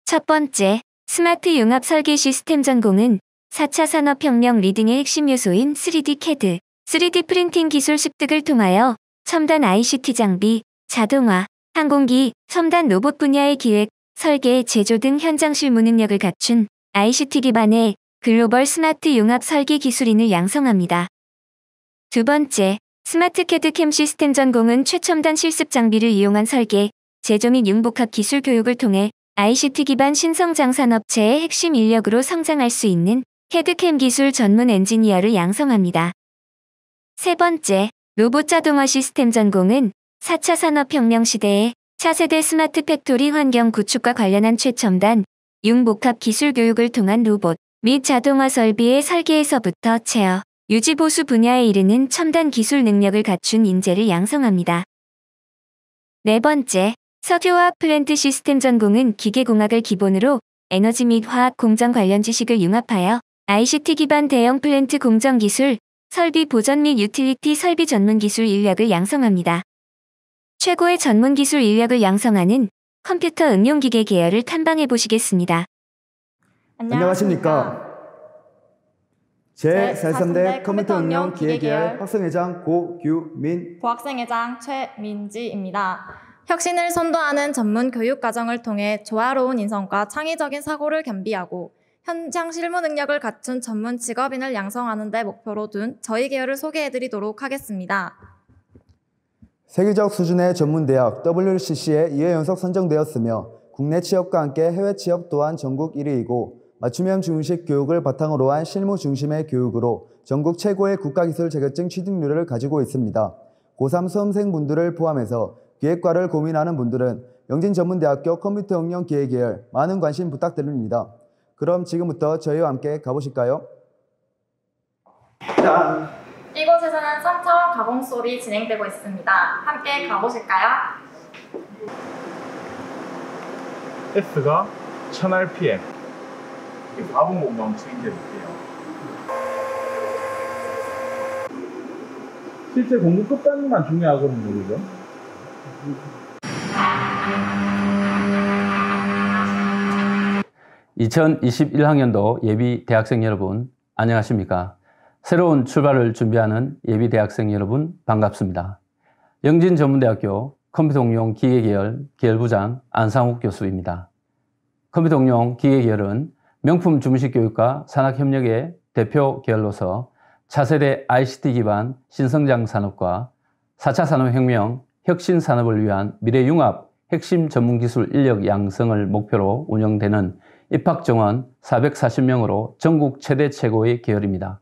첫 번째, 스마트 융합 설계 시스템 전공은 4차 산업혁명 리딩의 핵심 요소인 3D CAD, 3D 프린팅 기술 습득을 통하여 첨단 ICT 장비, 자동화, 항공기, 첨단 로봇 분야의 기획, 설계, 제조 등 현장 실무 능력을 갖춘 ICT 기반의 글로벌 스마트 융합 설계 기술인을 양성합니다. 두 번째, 스마트 CAD 캠 시스템 전공은 최첨단 실습 장비를 이용한 설계, 제조 및 융복합 기술 교육을 통해 ICT 기반 신성장 산업체의 핵심 인력으로 성장할 수 있는 CAD 캠 기술 전문 엔지니어를 양성합니다. 세 번째, 로봇 자동화 시스템 전공은 4차 산업혁명 시대에 차세대 스마트 팩토리 환경 구축과 관련한 최첨단, 융복합 기술 교육을 통한 로봇 및 자동화 설비의 설계에서부터 체어, 유지 보수 분야에 이르는 첨단 기술 능력을 갖춘 인재를 양성합니다. 네 번째, 석유화학 플랜트 시스템 전공은 기계공학을 기본으로 에너지 및 화학 공정 관련 지식을 융합하여 ICT 기반 대형 플랜트 공정 기술, 설비 보전 및 유틸리티 설비 전문 기술 인력을 양성합니다. 최고의 전문 기술 인력을 양성하는 컴퓨터 응용기계 계열을 탐방해 보시겠습니다. 안녕하십니까. 제43대 컴퓨터 응용 기계 계열 학생회장 고규민, 부학생회장 최민지입니다. 혁신을 선도하는 전문 교육 과정을 통해 조화로운 인성과 창의적인 사고를 겸비하고 현장 실무 능력을 갖춘 전문 직업인을 양성하는 데 목표로 둔 저희 계열을 소개해드리도록 하겠습니다. 세계적 수준의 전문대학 WCC에 2회 연속 선정되었으며 국내 취업과 함께 해외 취업 또한 전국 1위이고 맞춤형 중식 교육을 바탕으로 한 실무 중심의 교육으로 전국 최고의 국가기술 자격증 취득률을 가지고 있습니다. 고3 수험생분들을 포함해서 기획과를 고민하는 분들은 영진전문대학교 컴퓨터 응용 기계 계열 많은 관심 부탁드립니다. 그럼 지금부터 저희와 함께 가보실까요? 짠! 이곳에서는 3차원 가공 수업이 진행되고 있습니다. 함께 가보실까요? S가 1000rpm, 4분 공방 책임져 볼게요. 실제 공부 끝단만 중요하거든요, 그죠? 2021학년도 예비 대학생 여러분, 안녕하십니까? 새로운 출발을 준비하는 예비 대학생 여러분, 반갑습니다. 영진전문대학교 컴퓨터응용 기계계열 계열부장 안상욱 교수입니다. 컴퓨터응용 기계계열은 명품 주문식 교육과 산학협력의 대표 계열로서 차세대 ICT 기반 신성장 산업과 4차 산업혁명 혁신 산업을 위한 미래융합 핵심 전문기술 인력 양성을 목표로 운영되는 입학정원 440명으로 전국 최대 최고의 계열입니다.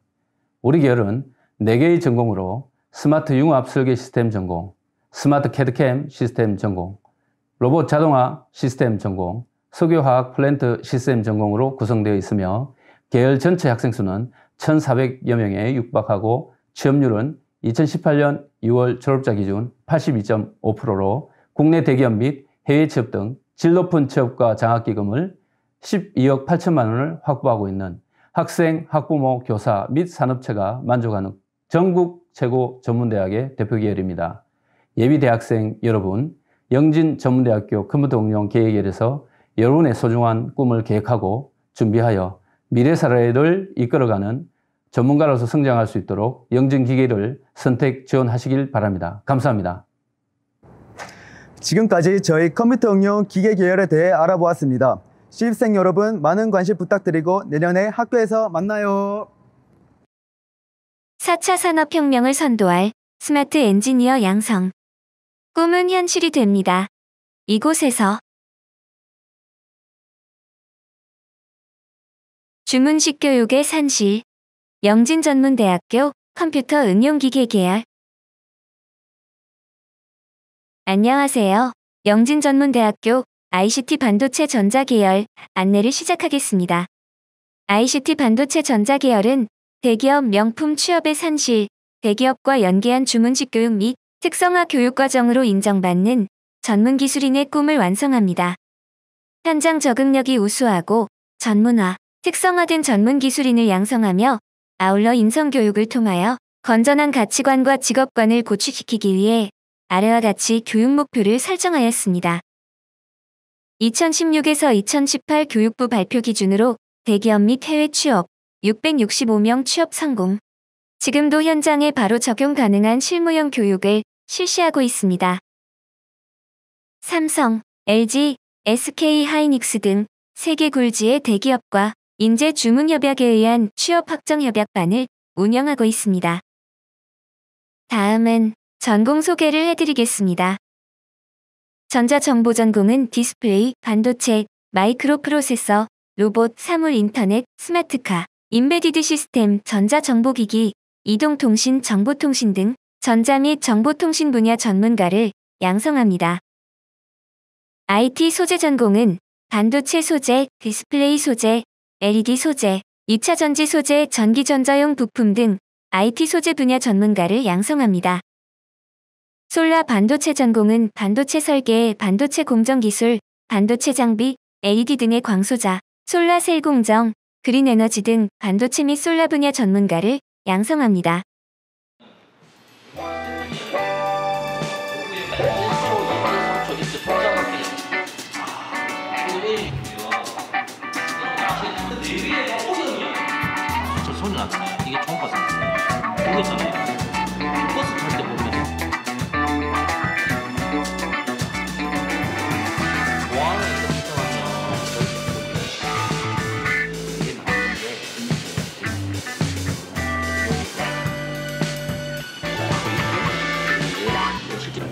우리 계열은 4개의 전공으로 스마트 융합 설계 시스템 전공, 스마트 캐드캠 시스템 전공, 로봇 자동화 시스템 전공, 석유화학 플랜트 시스템 전공으로 구성되어 있으며 계열 전체 학생 수는 1,400여 명에 육박하고 취업률은 2018년 6월 졸업자 기준 82.5%로 국내 대기업 및 해외 취업 등 질 높은 취업과 장학기금을 12억 8천만 원을 확보하고 있는 학생, 학부모, 교사 및 산업체가 만족하는 전국 최고 전문대학의 대표 계열입니다. 예비 대학생 여러분, 영진전문대학교 컴퓨터응용 계열에서 여러분의 소중한 꿈을 계획하고 준비하여 미래사회를 이끌어가는 전문가로서 성장할 수 있도록 영진기계를 선택 지원하시길 바랍니다. 감사합니다. 지금까지 저희 컴퓨터응용 기계 계열에 대해 알아보았습니다. 신입생 여러분, 많은 관심 부탁드리고 내년에 학교에서 만나요. 4차 산업혁명을 선도할 스마트 엔지니어 양성. 꿈은 현실이 됩니다. 이곳에서 주문식 교육의 산실, 영진전문대학교 컴퓨터응용기계 계열. 안녕하세요. 영진전문대학교 ICT 반도체 전자 계열 안내를 시작하겠습니다. ICT 반도체 전자 계열은 대기업 명품 취업의 산실, 대기업과 연계한 주문식 교육 및 특성화 교육과정으로 인정받는 전문기술인의 꿈을 완성합니다. 현장 적응력이 우수하고 전문화, 특성화된 전문기술인을 양성하며 아울러 인성교육을 통하여 건전한 가치관과 직업관을 구축시키기 위해 아래와 같이 교육 목표를 설정하였습니다. 2016에서 2018 교육부 발표 기준으로 대기업 및 해외 취업 665명 취업 성공. 지금도 현장에 바로 적용 가능한 실무형 교육을 실시하고 있습니다. 삼성, LG, SK 하이닉스 등 세계 굴지의 대기업과 인재 주문협약에 의한 취업 확정 협약반을 운영하고 있습니다. 다음은 전공 소개를 해드리겠습니다. 전자정보전공은 디스플레이, 반도체, 마이크로 프로세서, 로봇, 사물 인터넷, 스마트카, 임베디드 시스템, 전자정보기기, 이동통신, 정보통신 등 전자 및 정보통신 분야 전문가를 양성합니다. IT 소재 전공은 반도체 소재, 디스플레이 소재, LED 소재, 2차 전지 소재, 전기전자용 부품 등 IT 소재 분야 전문가를 양성합니다. 솔라 반도체 전공은 반도체 설계, 반도체 공정 기술, 반도체 장비, LED 등의 광소자, 솔라셀 공정, 그린 에너지 등 반도체 및 솔라 분야 전문가를 양성합니다. 저 손이 나잖아요. 이게 총버스. 모르겠잖아요. 버스 탈 때 보면 보안을 이렇게 설정하면 이게 나오는데 실제로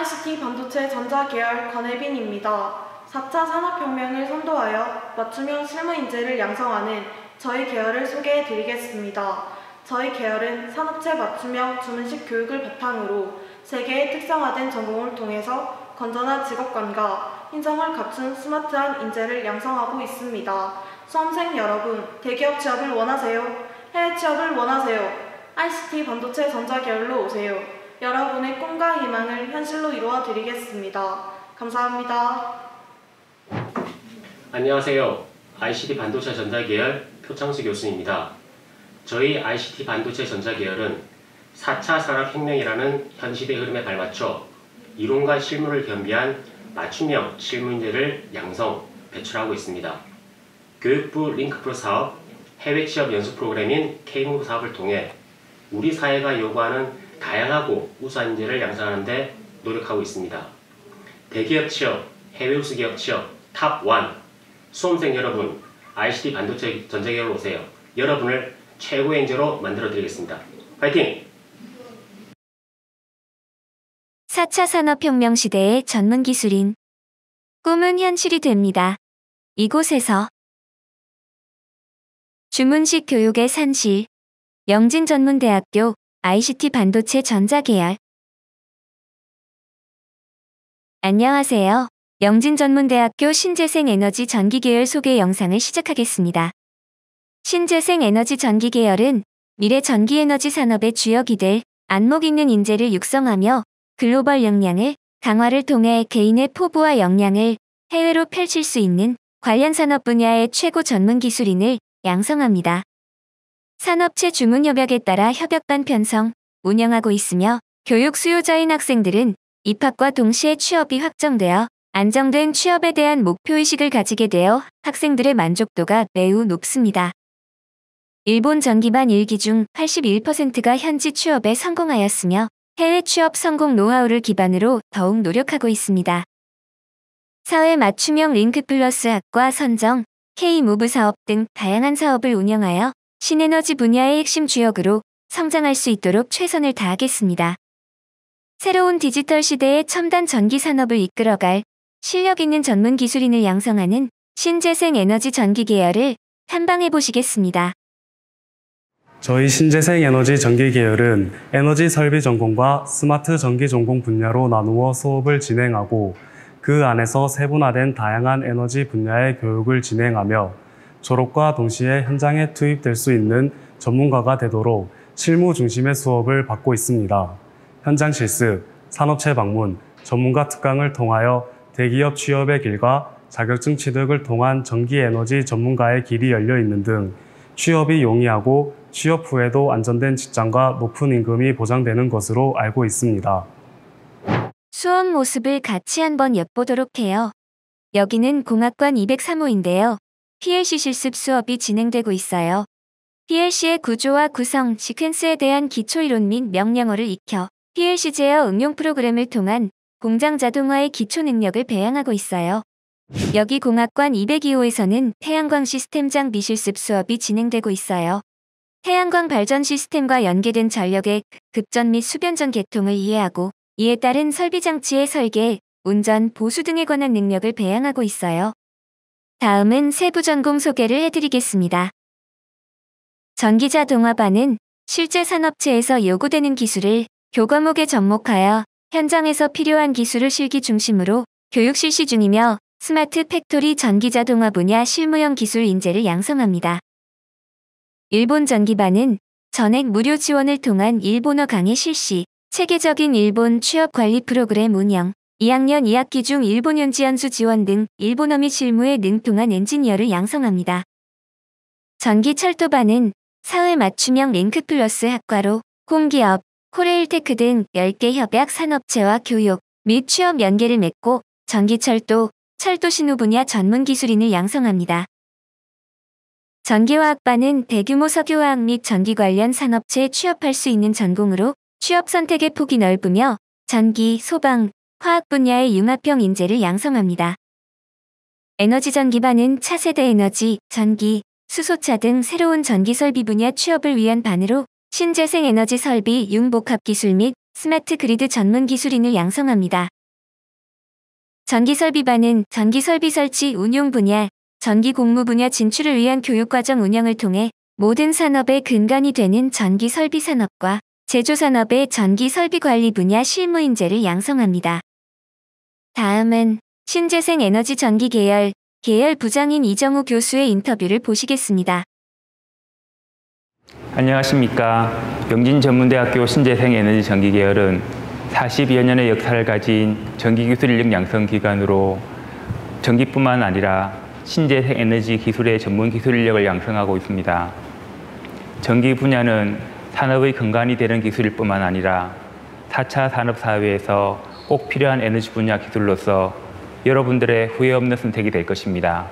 ICT 반도체 전자 계열 권혜빈입니다. 4차 산업혁명을 선도하여 맞춤형 실무 인재를 양성하는 저희 계열을 소개해 드리겠습니다. 저희 계열은 산업체 맞춤형 주문식 교육을 바탕으로 세계의 특성화된 전공을 통해서 건전한 직업관과 인성을 갖춘 스마트한 인재를 양성하고 있습니다. 수험생 여러분, 대기업 취업을 원하세요? 해외 취업을 원하세요? ICT 반도체 전자 계열로 오세요. 여러분의 꿈과 희망을 현실로 이루어 드리겠습니다. 감사합니다. 안녕하세요. ICT 반도체 전자 계열 표창수 교수입니다. 저희 ICT 반도체 전자 계열은 4차 산업혁명이라는 현 시대 흐름에 발맞춰 이론과 실무를 겸비한 맞춤형 실무 인재를 양성, 배출하고 있습니다. 교육부 링크프로 사업, 해외 취업 연수 프로그램인 K무브 사업을 통해 우리 사회가 요구하는 다양하고 우수한 인재를 양성하는 데 노력하고 있습니다. 대기업 취업, 해외 우수 기업 취업 탑1 수험생 여러분, ICT 반도체 전자계열로 오세요. 여러분을 최고의 인재로 만들어 드리겠습니다. 파이팅! 4차 산업혁명 시대의 전문기술인 꿈은 현실이 됩니다. 이곳에서 주문식 교육의 산실 영진전문대학교 ICT 반도체 전자계열. 안녕하세요. 영진전문대학교 신재생 에너지 전기계열 소개 영상을 시작하겠습니다. 신재생 에너지 전기계열은 미래 전기에너지 산업의 주역이 될 안목 있는 인재를 육성하며 글로벌 역량을 강화를 통해 개인의 포부와 역량을 해외로 펼칠 수 있는 관련 산업 분야의 최고 전문 기술인을 양성합니다. 산업체 주문협약에 따라 협약반 편성, 운영하고 있으며 교육 수요자인 학생들은 입학과 동시에 취업이 확정되어 안정된 취업에 대한 목표의식을 가지게 되어 학생들의 만족도가 매우 높습니다. 일본 전기반 1기 중 81%가 현지 취업에 성공하였으며 해외 취업 성공 노하우를 기반으로 더욱 노력하고 있습니다. 사회 맞춤형 링크플러스 학과 선정, K무브 사업 등 다양한 사업을 운영하여 신에너지 분야의 핵심 주역으로 성장할 수 있도록 최선을 다하겠습니다. 새로운 디지털 시대의 첨단 전기 산업을 이끌어갈 실력 있는 전문 기술인을 양성하는 신재생 에너지 전기 계열을 탐방해 보시겠습니다. 저희 신재생 에너지 전기 계열은 에너지 설비 전공과 스마트 전기 전공 분야로 나누어 수업을 진행하고 그 안에서 세분화된 다양한 에너지 분야의 교육을 진행하며 졸업과 동시에 현장에 투입될 수 있는 전문가가 되도록 실무 중심의 수업을 받고 있습니다. 현장 실습, 산업체 방문, 전문가 특강을 통하여 대기업 취업의 길과 자격증 취득을 통한 전기에너지 전문가의 길이 열려 있는 등 취업이 용이하고 취업 후에도 안전된 직장과 높은 임금이 보장되는 것으로 알고 있습니다. 수업 모습을 같이 한번 엿보도록 해요. 여기는 공학관 203호인데요. PLC 실습 수업이 진행되고 있어요. PLC의 구조와 구성, 시퀀스에 대한 기초이론 및 명령어를 익혀 PLC 제어 응용 프로그램을 통한 공장 자동화의 기초 능력을 배양하고 있어요. 여기 공학관 202호에서는 태양광 시스템 장비 실습 수업이 진행되고 있어요. 태양광 발전 시스템과 연계된 전력의 급전 및 수변전 계통을 이해하고 이에 따른 설비 장치의 설계, 운전, 보수 등에 관한 능력을 배양하고 있어요. 다음은 세부 전공 소개를 해드리겠습니다. 전기자동화반은 실제 산업체에서 요구되는 기술을 교과목에 접목하여 현장에서 필요한 기술을 실기 중심으로 교육 실시 중이며 스마트 팩토리 전기자동화 분야 실무형 기술 인재를 양성합니다. 일본 전기반은 전액 무료 지원을 통한 일본어 강의 실시, 체계적인 일본 취업 관리 프로그램 운영, 2학년 2학기 중 일본 현지 연수 지원 등 일본어 및 실무에 능통한 엔지니어를 양성합니다. 전기철도반은 사회 맞춤형 링크플러스 학과로 공기업, 코레일테크 등 10개 협약 산업체와 교육 및 취업 연계를 맺고 전기철도, 철도 신호 분야 전문 기술인을 양성합니다. 전기화학반은 대규모 석유화학 및 전기 관련 산업체에 취업할 수 있는 전공으로 취업 선택의 폭이 넓으며 전기, 소방, 화학 분야의 융합형 인재를 양성합니다. 에너지 전기반은 차세대 에너지, 전기, 수소차 등 새로운 전기 설비 분야 취업을 위한 반으로 신재생 에너지 설비 융복합 기술 및 스마트 그리드 전문 기술인을 양성합니다. 전기설비반은 전기설비 설치 운용 분야, 전기공무 분야 진출을 위한 교육과정 운영을 통해 모든 산업의 근간이 되는 전기설비 산업과 제조산업의 전기설비 관리 분야 실무 인재를 양성합니다. 다음은 신재생 에너지 전기 계열 부장인 이정우 교수의 인터뷰를 보시겠습니다. 안녕하십니까. 영진전문대학교 신재생 에너지 전기 계열은 40여 년의 역사를 가진 전기기술 인력 양성 기관으로 전기뿐만 아니라 신재생 에너지 기술의 전문 기술 인력을 양성하고 있습니다. 전기 분야는 산업의 근간이 되는 기술일 뿐만 아니라 4차 산업사회에서 꼭 필요한 에너지 분야 기술로서 여러분들의 후회 없는 선택이 될 것입니다.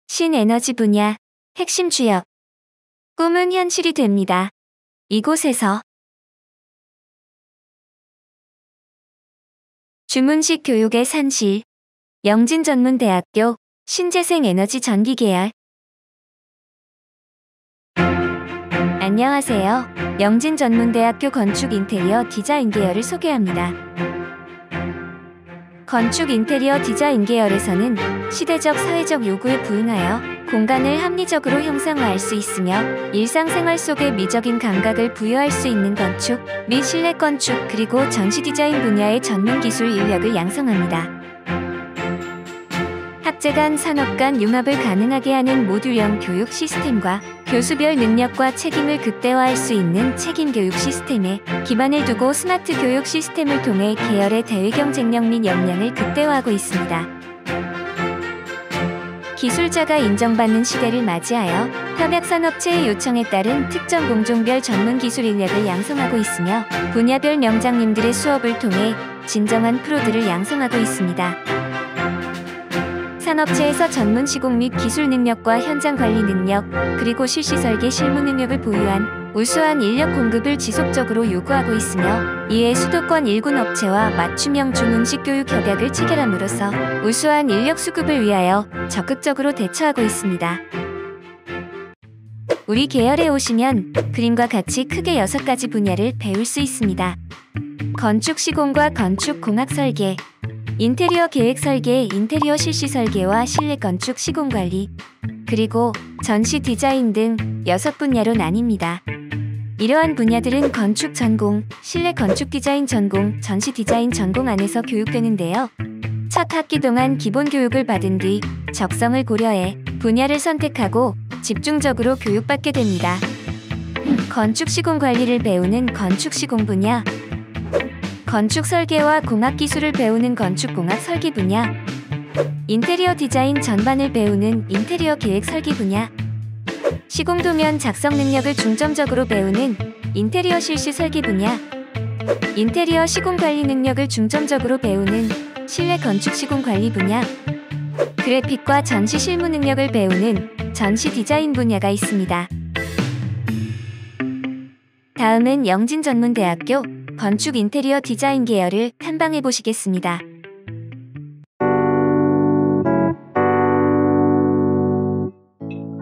신에너지 분야 핵심 주역 꿈은 현실이 됩니다. 이곳에서 주문식 교육의 산실 영진전문대학교 신재생 에너지 전기 계열. 안녕하세요. 영진전문대학교 건축 인테리어 디자인 계열을 소개합니다. 건축 인테리어 디자인 계열에서는 시대적 사회적 요구에 부응하여 공간을 합리적으로 형상화할 수 있으며 일상생활 속에 미적인 감각을 부여할 수 있는 건축 및 실내 건축 그리고 전시 디자인 분야의 전문 기술 인력을 양성합니다. 학제 간 산업 간 융합을 가능하게 하는 모듈형 교육 시스템과 교수별 능력과 책임을 극대화할 수 있는 책임 교육 시스템에 기반을 두고 스마트 교육 시스템을 통해 계열의 대외 경쟁력 및 역량을 극대화하고 있습니다. 기술자가 인정받는 시대를 맞이하여 협약산업체의 요청에 따른 특정 공종별 전문 기술 인력을 양성하고 있으며 분야별 명장님들의 수업을 통해 진정한 프로들을 양성하고 있습니다. 산업체에서 전문 시공 및 기술 능력과 현장 관리 능력, 그리고 실시 설계 실무 능력을 보유한 우수한 인력 공급을 지속적으로 요구하고 있으며 이에 수도권 일군 업체와 맞춤형 주문식 교육 협약을 체결함으로써 우수한 인력 수급을 위하여 적극적으로 대처하고 있습니다. 우리 계열에 오시면 그림과 같이 크게 6가지 분야를 배울 수 있습니다. 건축 시공과 건축 공학 설계, 인테리어 계획 설계, 인테리어 실시 설계와 실내 건축 시공 관리, 그리고 전시 디자인 등 6분야로 나뉩니다. 이러한 분야들은 건축 전공, 실내 건축 디자인 전공, 전시 디자인 전공 안에서 교육되는데요. 첫 학기 동안 기본 교육을 받은 뒤 적성을 고려해 분야를 선택하고 집중적으로 교육받게 됩니다. 건축 시공 관리를 배우는 건축 시공 분야, 건축 설계와 공학 기술을 배우는 건축 공학 설계 분야, 인테리어 디자인 전반을 배우는 인테리어 계획 설계 분야, 시공 도면 작성 능력을 중점적으로 배우는 인테리어 실시 설계 분야, 인테리어 시공 관리 능력을 중점적으로 배우는 실내 건축 시공 관리 분야, 그래픽과 전시 실무 능력을 배우는 전시 디자인 분야가 있습니다. 다음은 영진전문대학교 건축 인테리어 디자인 계열을 탐방해 보시겠습니다.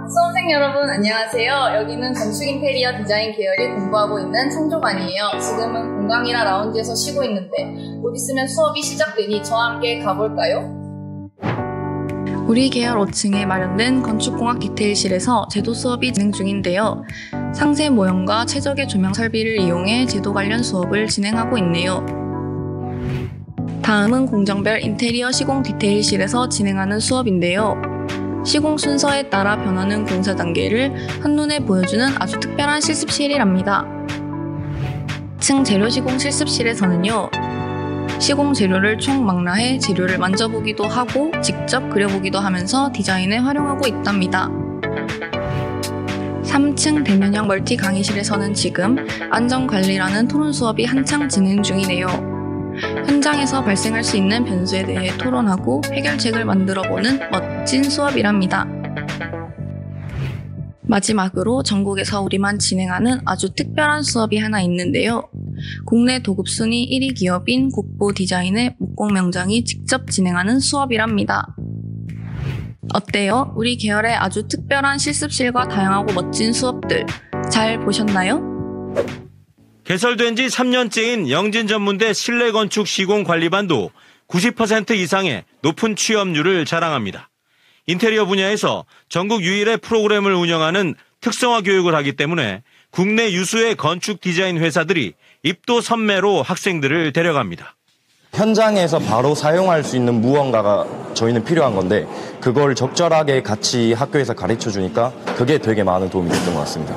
수험생 여러분 안녕하세요. 여기는 건축 인테리어 디자인 계열이 공부하고 있는 창조관이에요. 지금은 공강이라 라운지에서 쉬고 있는데 곧 있으면 수업이 시작되니 저와 함께 가볼까요? 우리 계열 5층에 마련된 건축공학 디테일실에서 제도 수업이 진행 중인데요. 상세 모형과 최적의 조명 설비를 이용해 제도 관련 수업을 진행하고 있네요. 다음은 공정별 인테리어 시공 디테일실에서 진행하는 수업인데요. 시공 순서에 따라 변하는 공사 단계를 한눈에 보여주는 아주 특별한 실습실이랍니다. 층 재료 시공 실습실에서는요. 시공 재료를 총망라해 재료를 만져보기도 하고 직접 그려보기도 하면서 디자인에 활용하고 있답니다. 3층 대면형 멀티 강의실에서는 지금 안전관리라는 토론 수업이 한창 진행 중이네요. 현장에서 발생할 수 있는 변수에 대해 토론하고 해결책을 만들어보는 멋진 수업이랍니다. 마지막으로 전국에서 우리만 진행하는 아주 특별한 수업이 하나 있는데요. 국내 도급 순위 1위 기업인 국보 디자인의 목공명장이 직접 진행하는 수업이랍니다. 어때요? 우리 계열의 아주 특별한 실습실과 다양하고 멋진 수업들 잘 보셨나요? 개설된 지 3년째인 영진전문대 실내건축 시공관리반도 90% 이상의 높은 취업률을 자랑합니다. 인테리어 분야에서 전국 유일의 프로그램을 운영하는 특성화 교육을 하기 때문에 국내 유수의 건축 디자인 회사들이 입도 선매로 학생들을 데려갑니다. 현장에서 바로 사용할 수 있는 무언가가 저희는 필요한 건데 그걸 적절하게 같이 학교에서 가르쳐 주니까 그게 되게 많은 도움이 됐던 것 같습니다.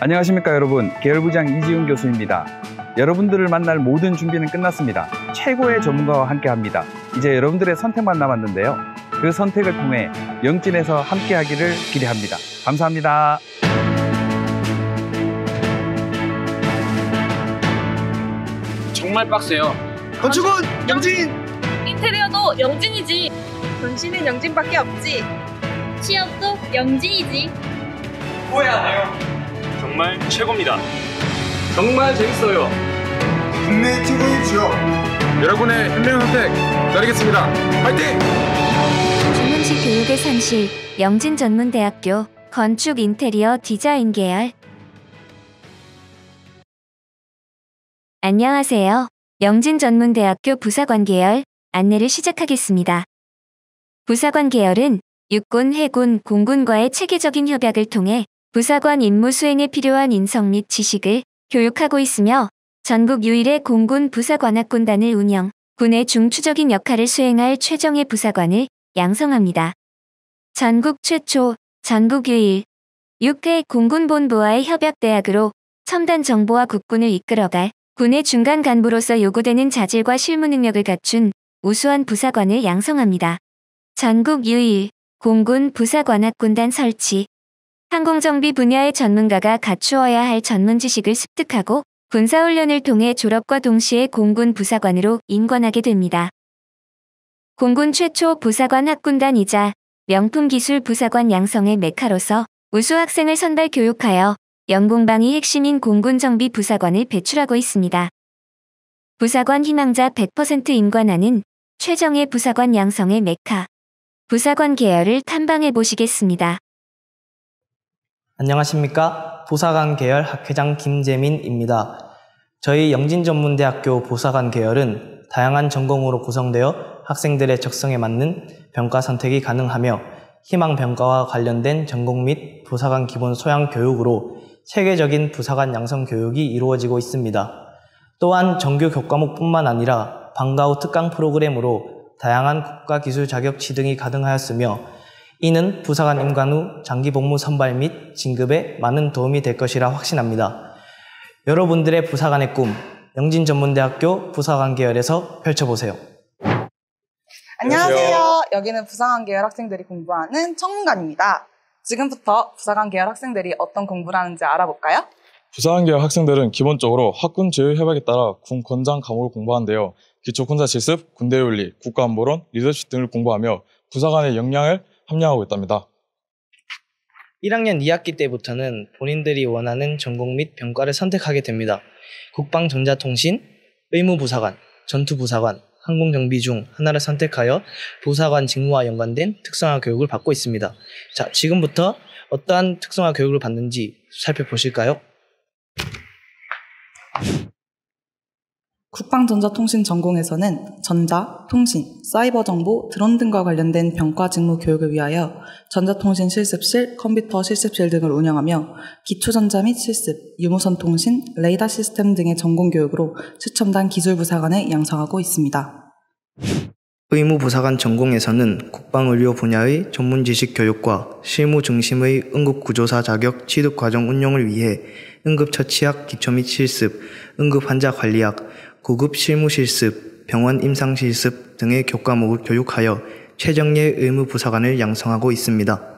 안녕하십니까 여러분, 계열부장 이지훈 교수입니다. 여러분들을 만날 모든 준비는 끝났습니다. 최고의 전문가와 함께합니다. 이제 여러분들의 선택만 남았는데요. 그 선택을 통해 영진에서 함께하기를 기대합니다. 감사합니다. 정말 빡세요. 건축은 영진! 인테리어도 영진이지. 전시는 영진밖에 없지. 취업도 영진이지. 후회 안 해요. 정말 최고입니다. 정말 재밌어요. 국내 최고의 취업. 여러분의 현명 선택 기다리겠습니다. 화이팅! 주문식 교육의 산실, 영진전문대학교 건축 인테리어 디자인 계열. 안녕하세요. 영진전문대학교 부사관 계열 안내를 시작하겠습니다. 부사관 계열은 육군, 해군, 공군과의 체계적인 협약을 통해 부사관 임무 수행에 필요한 인성 및 지식을 교육하고 있으며 전국 유일의 공군 부사관학군단을 운영, 군의 중추적인 역할을 수행할 최정예 부사관을 양성합니다. 전국 최초, 전국 유일, 6회 공군본부와의 협약대학으로 첨단 정보화 국군을 이끌어갈 군의 중간 간부로서 요구되는 자질과 실무 능력을 갖춘 우수한 부사관을 양성합니다. 전국 유일, 공군 부사관학군단 설치, 항공정비 분야의 전문가가 갖추어야 할 전문 지식을 습득하고 군사훈련을 통해 졸업과 동시에 공군 부사관으로 임관하게 됩니다. 공군 최초 부사관 학군단이자 명품 기술 부사관 양성의 메카로서 우수 학생을 선발 교육하여 영공방위 핵심인 공군 정비 부사관을 배출하고 있습니다. 부사관 희망자 100% 임관하는 최정예 부사관 양성의 메카, 부사관 계열을 탐방해 보시겠습니다. 안녕하십니까. 부사관 계열 학회장 김재민입니다. 저희 영진전문대학교 부사관 계열은 다양한 전공으로 구성되어 학생들의 적성에 맞는 평가 선택이 가능하며 희망평가와 관련된 전공 및 부사관 기본 소양 교육으로 체계적인 부사관 양성 교육이 이루어지고 있습니다. 또한 정규 교과목뿐만 아니라 방과 후 특강 프로그램으로 다양한 국가기술 자격 취등이 가능하였으며 이는 부사관 임관 후 장기 복무 선발 및 진급에 많은 도움이 될 것이라 확신합니다. 여러분들의 부사관의 꿈, 영진전문대학교 부사관 계열에서 펼쳐보세요. 안녕하세요. 여기는 부사관 계열 학생들이 공부하는 청문관입니다. 지금부터 부사관 계열 학생들이 어떤 공부를 하는지 알아볼까요? 부사관 계열 학생들은 기본적으로 학군 제휴 협약에 따라 군 권장 과목을 공부하는데요. 기초 군사 실습, 군대 윤리, 국가안보론, 리더십 등을 공부하며 부사관의 역량을 함양하고 있답니다. 1학년 2학기 때부터는 본인들이 원하는 전공 및 병과를 선택하게 됩니다. 국방전자통신, 의무부사관, 전투부사관, 항공정비 중 하나를 선택하여 부사관 직무와 연관된 특성화 교육을 받고 있습니다. 자, 지금부터 어떠한 특성화 교육을 받는지 살펴보실까요? 국방전자통신 전공에서는 전자, 통신, 사이버 정보, 드론 등과 관련된 병과 직무 교육을 위하여 전자통신 실습실, 컴퓨터 실습실 등을 운영하며 기초전자 및 실습, 유무선 통신, 레이더 시스템 등의 전공 교육으로 최첨단 기술부사관을 양성하고 있습니다. 의무부사관 전공에서는 국방의료 분야의 전문 지식 교육과 실무 중심의 응급구조사 자격 취득 과정 운용을 위해 응급처치학 기초 및 실습, 응급환자 관리학, 구급 실무 실습, 병원 임상실습 등의 교과목을 교육하여 최정예 의무부사관을 양성하고 있습니다.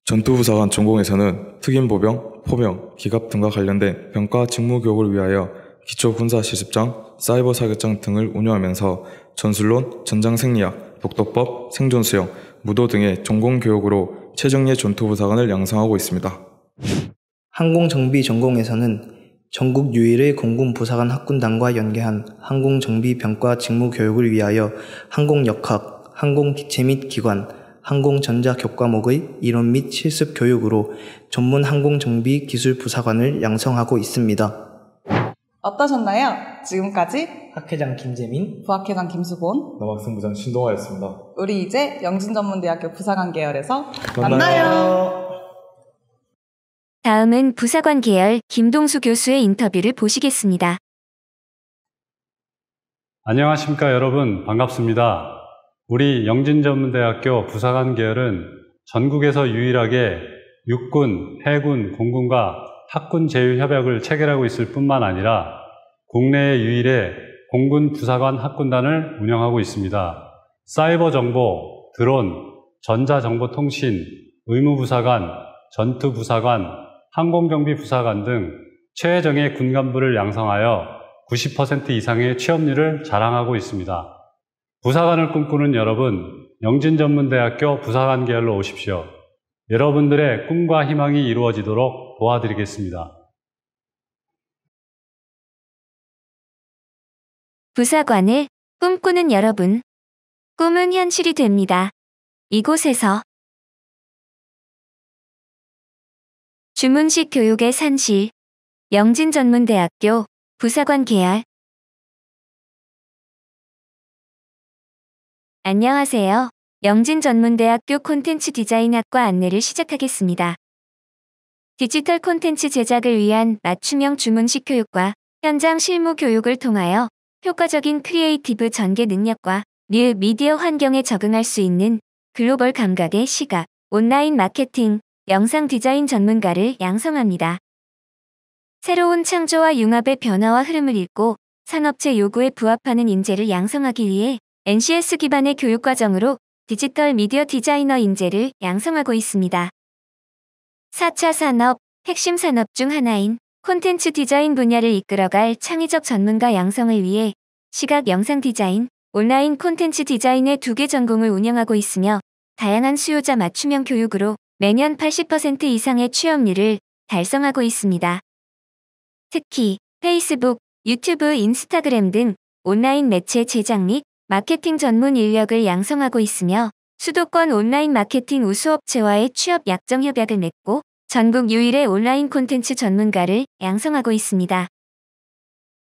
전투부사관 전공에서는 특임보병, 포병, 기갑 등과 관련된 병과 직무교육을 위하여 기초군사실습장, 사이버 사격장 등을 운영하면서 전술론, 전장생리학, 독도법, 생존수영, 무도 등의 전공교육으로 최정예 전투부사관을 양성하고 있습니다. 항공정비 전공에서는 전국 유일의 공군부사관 학군단과 연계한 항공정비병과 직무교육을 위하여 항공역학, 항공기체 및 기관, 항공전자 교과목의 이론 및 실습 교육으로 전문 항공정비 기술부사관을 양성하고 있습니다. 어떠셨나요? 지금까지 학회장 김재민, 부학회장 김수본, 남학생부장 신동아였습니다. 우리 이제 영진전문대학교 부사관 계열에서 만나요. 다음은 부사관 계열 김동수 교수의 인터뷰를 보시겠습니다. 안녕하십니까 여러분, 반갑습니다. 우리 영진전문대학교 부사관 계열은 전국에서 유일하게 육군, 해군, 공군과 학군 제휴 협약을 체결하고 있을 뿐만 아니라 국내의 유일의 공군 부사관 학군단을 운영하고 있습니다. 사이버 정보, 드론, 전자정보통신, 의무부사관, 전투부사관, 항공정비부사관 등 최정예 군간부를 양성하여 90% 이상의 취업률을 자랑하고 있습니다. 부사관을 꿈꾸는 여러분, 영진전문대학교 부사관 계열로 오십시오. 여러분들의 꿈과 희망이 이루어지도록 도와드리겠습니다. 부사관을 꿈꾸는 여러분, 꿈은 현실이 됩니다. 이곳에서 주문식 교육의 산실, 영진전문대학교 부사관 계열. 안녕하세요. 영진전문대학교 콘텐츠 디자인학과 안내를 시작하겠습니다. 디지털 콘텐츠 제작을 위한 맞춤형 주문식 교육과 현장 실무 교육을 통하여 효과적인 크리에이티브 전개 능력과 뉴 미디어 환경에 적응할 수 있는 글로벌 감각의 시각, 온라인 마케팅, 영상 디자인 전문가를 양성합니다. 새로운 창조와 융합의 변화와 흐름을 읽고 산업체 요구에 부합하는 인재를 양성하기 위해 NCS 기반의 교육과정으로 디지털 미디어 디자이너 인재를 양성하고 있습니다. 4차 산업, 핵심 산업 중 하나인 콘텐츠 디자인 분야를 이끌어갈 창의적 전문가 양성을 위해 시각 영상 디자인, 온라인 콘텐츠 디자인의 2개 전공을 운영하고 있으며 다양한 수요자 맞춤형 교육으로 매년 80% 이상의 취업률을 달성하고 있습니다. 특히 페이스북, 유튜브, 인스타그램 등 온라인 매체 제작 및 마케팅 전문 인력을 양성하고 있으며 수도권 온라인 마케팅 우수업체와의 취업 약정 협약을 맺고 전국 유일의 온라인 콘텐츠 전문가를 양성하고 있습니다.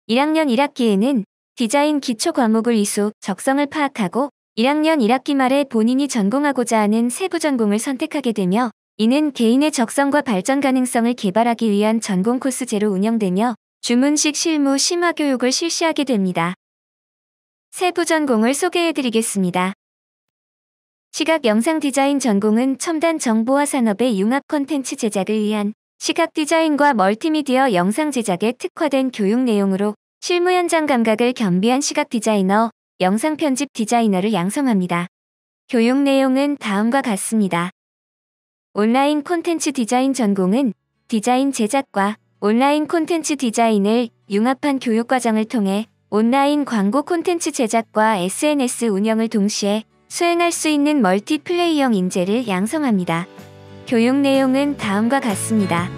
1학년 1학기에는 디자인 기초 과목을 이수, 적성을 파악하고 1학년 1학기 말에 본인이 전공하고자 하는 세부 전공을 선택하게 되며 이는 개인의 적성과 발전 가능성을 개발하기 위한 전공 코스제로 운영되며 주문식 실무 심화 교육을 실시하게 됩니다. 세부 전공을 소개해드리겠습니다. 시각 영상 디자인 전공은 첨단 정보화 산업의 융합 콘텐츠 제작을 위한 시각 디자인과 멀티미디어 영상 제작에 특화된 교육 내용으로 실무 현장 감각을 겸비한 시각 디자이너, 영상 편집 디자이너를 양성합니다. 교육 내용은 다음과 같습니다. 온라인 콘텐츠 디자인 전공은 디자인 제작과 온라인 콘텐츠 디자인을 융합한 교육과정을 통해 온라인 광고 콘텐츠 제작과 SNS 운영을 동시에 수행할 수 있는 멀티플레이형 인재를 양성합니다. 교육 내용은 다음과 같습니다.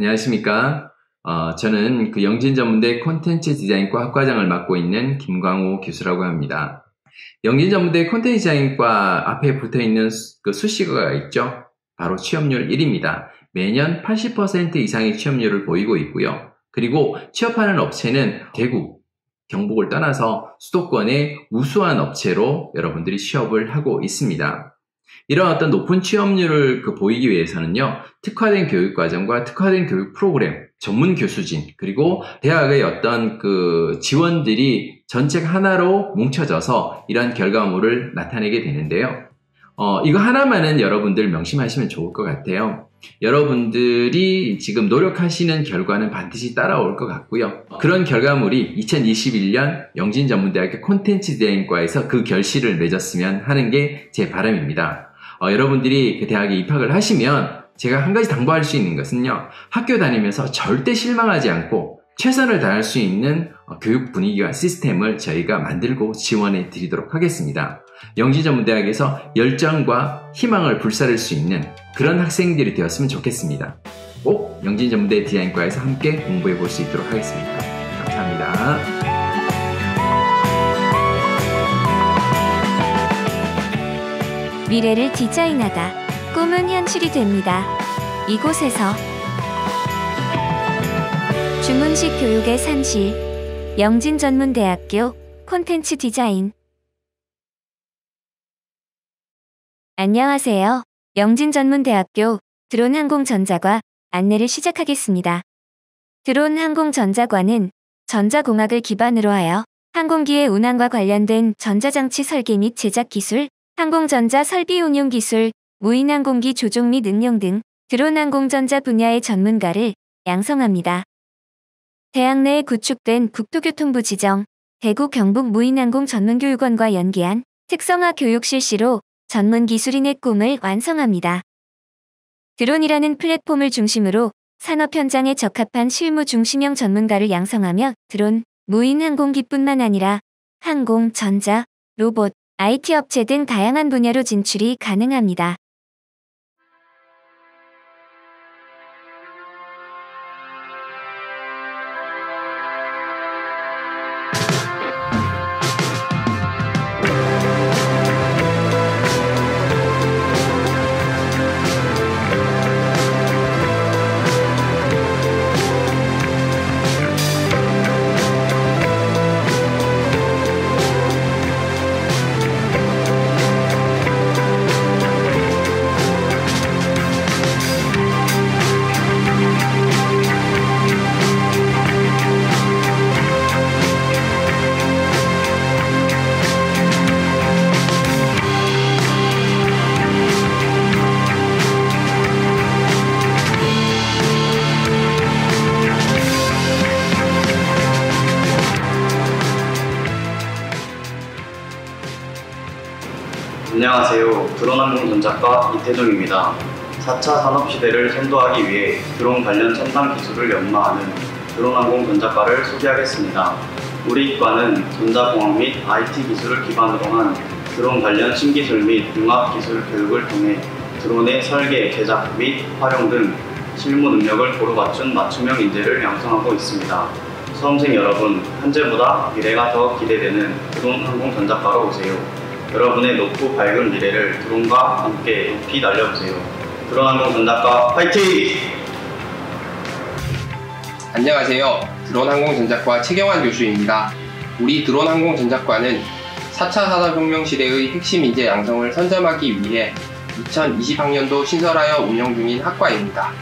안녕하십니까. 저는 그 영진전문대 콘텐츠 디자인과 학과장을 맡고 있는 김광호 교수라고 합니다. 영진전문대 콘텐츠 디자인과 앞에 붙어있는 그 수식어가 있죠. 바로 취업률 1위입니다. 매년 80% 이상의 취업률을 보이고 있고요. 그리고 취업하는 업체는 대구, 경북을 떠나서 수도권의 우수한 업체로 여러분들이 취업을 하고 있습니다. 이런 어떤 높은 취업률을 보이기 위해서는요, 특화된 교육과정과 특화된 교육 프로그램, 전문 교수진, 그리고 대학의 어떤 그 지원들이 전책 하나로 뭉쳐져서 이런 결과물을 나타내게 되는데요. 이거 하나만은 여러분들 명심하시면 좋을 것 같아요. 여러분들이 지금 노력하시는 결과는 반드시 따라올 것 같고요. 그런 결과물이 2021년 영진전문대학교 콘텐츠 디자인과에서 그 결실을 맺었으면 하는 게 제 바람입니다. 여러분들이 그 대학에 입학을 하시면 제가 한 가지 당부할 수 있는 것은요, 학교 다니면서 절대 실망하지 않고 최선을 다할 수 있는 교육 분위기와 시스템을 저희가 만들고 지원해 드리도록 하겠습니다. 영진전문대학에서 열정과 희망을 불사를 수 있는 그런 학생들이 되었으면 좋겠습니다. 꼭 영진전문대 디자인과에서 함께 공부해 볼 수 있도록 하겠습니다. 감사합니다. 미래를 디자인하다. 꿈은 현실이 됩니다. 이곳에서 주문식 교육의 산실, 영진전문대학교 콘텐츠 디자인. 안녕하세요. 영진전문대학교 드론항공전자과 안내를 시작하겠습니다. 드론항공전자과는 전자공학을 기반으로 하여 항공기의 운항과 관련된 전자장치 설계 및 제작 기술, 항공전자 설비 운용 기술, 무인항공기 조종 및 응용 등 드론항공전자 분야의 전문가를 양성합니다. 대학 내에 구축된 국토교통부 지정, 대구 경북 무인항공 전문교육원과 연계한 특성화 교육 실시로 전문 기술인의 꿈을 완성합니다. 드론이라는 플랫폼을 중심으로 산업 현장에 적합한 실무 중심형 전문가를 양성하며 드론, 무인 항공기뿐만 아니라 항공, 전자, 로봇, IT 업체 등 다양한 분야로 진출이 가능합니다. 안녕하세요. 드론항공전자과 이태종입니다. 4차 산업시대를 선도하기 위해 드론 관련 첨단 기술을 연마하는 드론항공전자과를 소개하겠습니다. 우리 과는 전자공학 및 IT 기술을 기반으로 한 드론 관련 신기술 및 융합기술 교육을 통해 드론의 설계, 제작 및 활용 등 실무 능력을 고루 갖춘 맞춤형 인재를 양성하고 있습니다. 수험생 여러분, 현재보다 미래가 더 기대되는 드론항공전자과로 오세요. 여러분의 높고 밝은 미래를 드론과 함께 높이 날려보세요. 드론항공전자과 화이팅! 안녕하세요. 드론항공전자과 최경환 교수입니다. 우리 드론항공전자과는 4차 산업혁명 시대의 핵심 인재 양성을 선점하기 위해 2020학년도 신설하여 운영 중인 학과입니다.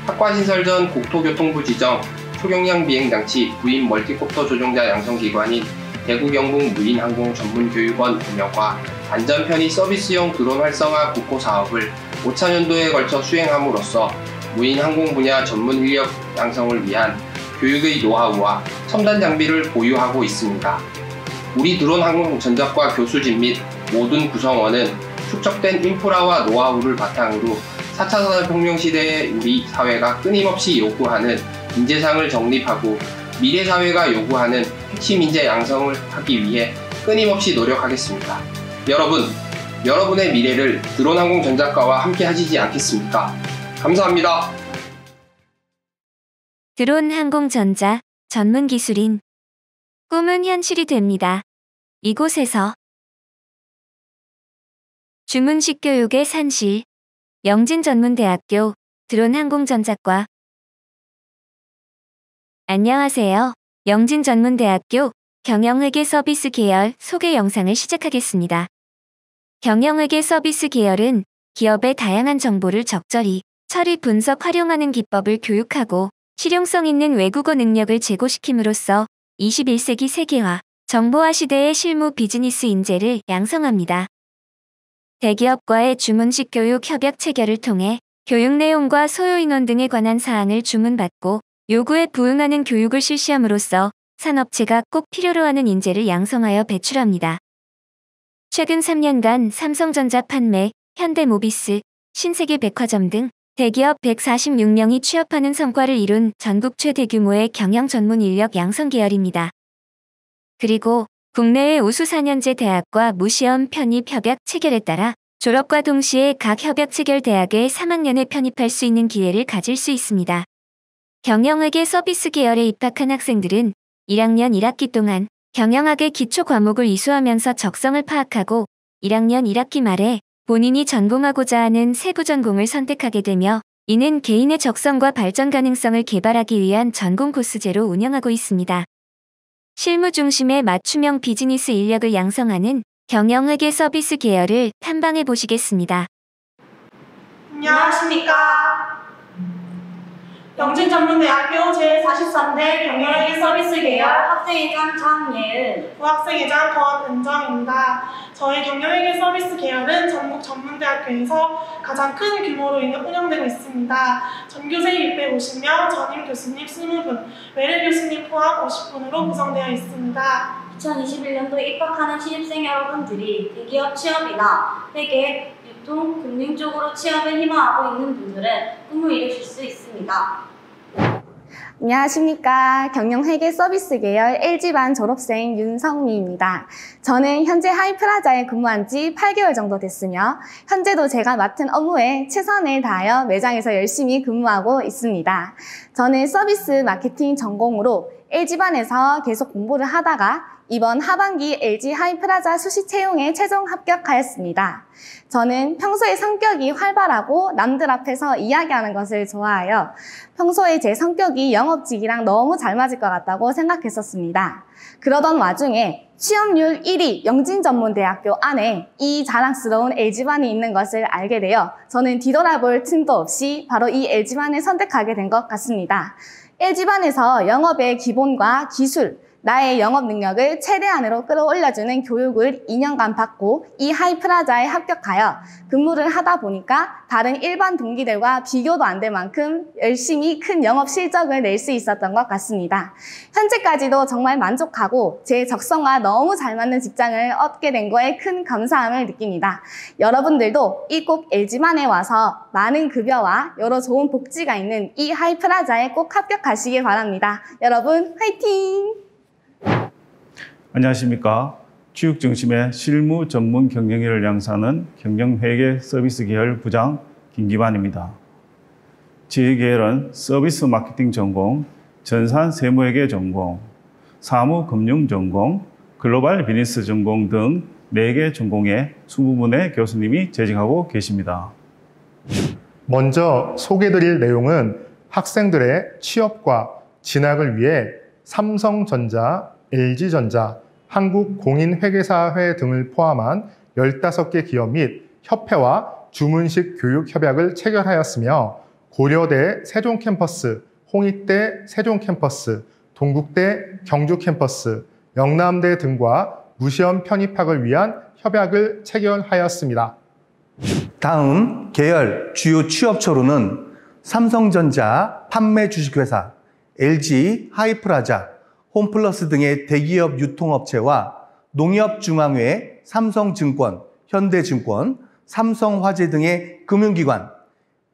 학과 신설 전 국토교통부 지정 초경량 비행장치 무인 멀티콥터 조종자 양성기관인 대구 경북 무인항공 전문교육원 운영과 안전 편의 서비스용 드론 활성화 국고 사업을 5차년도에 걸쳐 수행함으로써 무인항공 분야 전문 인력 양성을 위한 교육의 노하우와 첨단 장비를 보유하고 있습니다. 우리 드론항공전자과 교수진 및 모든 구성원은 축적된 인프라와 노하우를 바탕으로 4차 산업혁명 시대의 우리 사회가 끊임없이 요구하는 인재상을 정립하고 미래 사회가 요구하는 핵심 인재 양성을 하기 위해 끊임없이 노력하겠습니다. 여러분, 여러분의 미래를 드론항공전자과와 함께 하시지 않겠습니까? 감사합니다. 드론 항공전자 전문 기술인 꿈은 현실이 됩니다. 이곳에서 주문식 교육의 산실, 영진전문대학교 드론 항공전자과. 안녕하세요. 영진전문대학교 경영회계 서비스 계열 소개 영상을 시작하겠습니다. 경영회계 서비스 계열은 기업의 다양한 정보를 적절히 처리 분석 활용하는 기법을 교육하고 실용성 있는 외국어 능력을 제고시킴으로써 21세기 세계화, 정보화 시대의 실무 비즈니스 인재를 양성합니다. 대기업과의 주문식 교육 협약 체결을 통해 교육 내용과 소요 인원 등에 관한 사항을 주문받고 요구에 부응하는 교육을 실시함으로써 산업체가 꼭 필요로 하는 인재를 양성하여 배출합니다. 최근 3년간 삼성전자 판매, 현대모비스, 신세계백화점 등 대기업 146명이 취업하는 성과를 이룬 전국 최대 규모의 경영 전문 인력 양성 계열입니다. 그리고 국내의 우수 4년제 대학과 무시험 편입 협약 체결에 따라 졸업과 동시에 각 협약 체결 대학에 3학년에 편입할 수 있는 기회를 가질 수 있습니다. 경영회계 서비스 계열에 입학한 학생들은 1학년 1학기 동안 경영학의 기초 과목을 이수하면서 적성을 파악하고 1학년 1학기 말에 본인이 전공하고자 하는 세부 전공을 선택하게 되며 이는 개인의 적성과 발전 가능성을 개발하기 위한 전공 코스제로 운영하고 있습니다. 실무 중심의 맞춤형 비즈니스 인력을 양성하는 경영회계 서비스 계열을 탐방해 보시겠습니다. 안녕하십니까. 영진전문대학교 제43대 경영회계 서비스 계열 학생회장 장예은, 부학생회장 권은정입니다. 저희 경영회계 서비스 계열은 전국 전문대학교에서 가장 큰 규모로 운영되고 있습니다. 전교생 650명, 전임 교수님 20분, 외래 교수님 포함 50분으로 구성되어 있습니다. 2021년도에 입학하는 신입생 여러분들이 대기업 취업이나 회계, 유통, 금융 쪽으로 취업을 희망하고 있는 분들은 꿈을 이루실 수 있습니다. 안녕하십니까. 경영회계 서비스 계열 LG반 졸업생 윤성미입니다. 저는 현재 하이프라자에 근무한 지 8개월 정도 됐으며 현재도 제가 맡은 업무에 최선을 다하여 매장에서 열심히 근무하고 있습니다. 저는 서비스 마케팅 전공으로 LG반에서 계속 공부를 하다가 이번 하반기 LG 하이프라자 수시 채용에 최종 합격하였습니다. 저는 평소에 성격이 활발하고 남들 앞에서 이야기하는 것을 좋아하여 평소에 제 성격이 영업직이랑 너무 잘 맞을 것 같다고 생각했었습니다. 그러던 와중에 취업률 1위 영진전문대학교 안에 이 자랑스러운 LG반이 있는 것을 알게 되어 저는 뒤돌아볼 틈도 없이 바로 이 LG반을 선택하게 된 것 같습니다. LG반에서 영업의 기본과 기술, 나의 영업 능력을 최대한으로 끌어올려주는 교육을 2년간 받고 이 하이프라자에 합격하여 근무를 하다 보니까 다른 일반 동기들과 비교도 안 될 만큼 열심히 큰 영업 실적을 낼 수 있었던 것 같습니다. 현재까지도 정말 만족하고 제 적성과 너무 잘 맞는 직장을 얻게 된 거에 큰 감사함을 느낍니다. 여러분들도 이 꼭 LG만에 와서 많은 급여와 여러 좋은 복지가 있는 이 하이프라자에 꼭 합격하시길 바랍니다. 여러분 화이팅! 안녕하십니까. 취업 중심의 실무 전문 경영인을 양성하는 경영회계 서비스 계열 부장 김기반입니다. 제 계열은 서비스 마케팅 전공, 전산 세무회계 전공, 사무금융 전공, 글로벌 비즈니스 전공 등 4개 전공에 20분의 교수님이 재직하고 계십니다. 먼저 소개드릴 내용은 학생들의 취업과 진학을 위해 삼성전자, LG전자, 한국공인회계사회 등을 포함한 15개 기업 및 협회와 주문식 교육협약을 체결하였으며 고려대 세종캠퍼스, 홍익대 세종캠퍼스, 동국대 경주캠퍼스, 영남대 등과 무시험 편입학을 위한 협약을 체결하였습니다. 다음 계열 주요 취업처로는 삼성전자 판매 주식회사, LG 하이프라자, 홈플러스 등의 대기업 유통업체와 농협중앙회, 삼성증권, 현대증권, 삼성화재 등의 금융기관,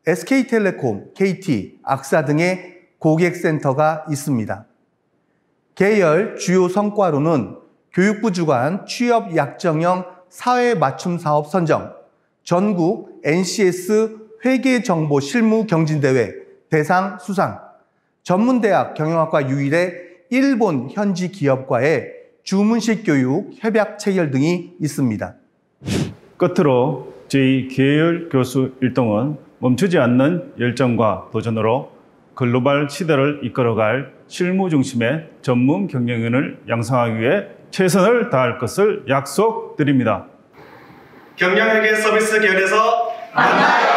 SK텔레콤, KT, 악사 등의 고객센터가 있습니다. 계열 주요 성과로는 교육부 주관 취업 약정형 사회 맞춤 사업 선정, 전국 NCS 회계정보 실무 경진대회 대상 수상, 전문대학 경영학과 유일의 일본 현지 기업과의 주문식 교육, 협약 체결 등이 있습니다. 끝으로 저희 계열 교수 일동은 멈추지 않는 열정과 도전으로 글로벌 시대를 이끌어갈 실무 중심의 전문 경영인을 양성하기 위해 최선을 다할 것을 약속드립니다. 경영회계 서비스 계열에서 만나요.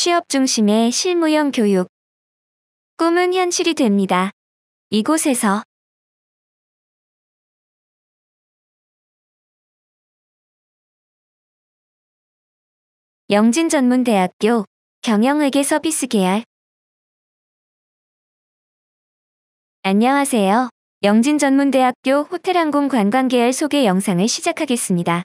취업 중심의 실무형 교육. 꿈은 현실이 됩니다. 이곳에서 영진전문대학교 경영회계 서비스 계열. 안녕하세요. 영진전문대학교 호텔항공관광 계열 소개 영상을 시작하겠습니다.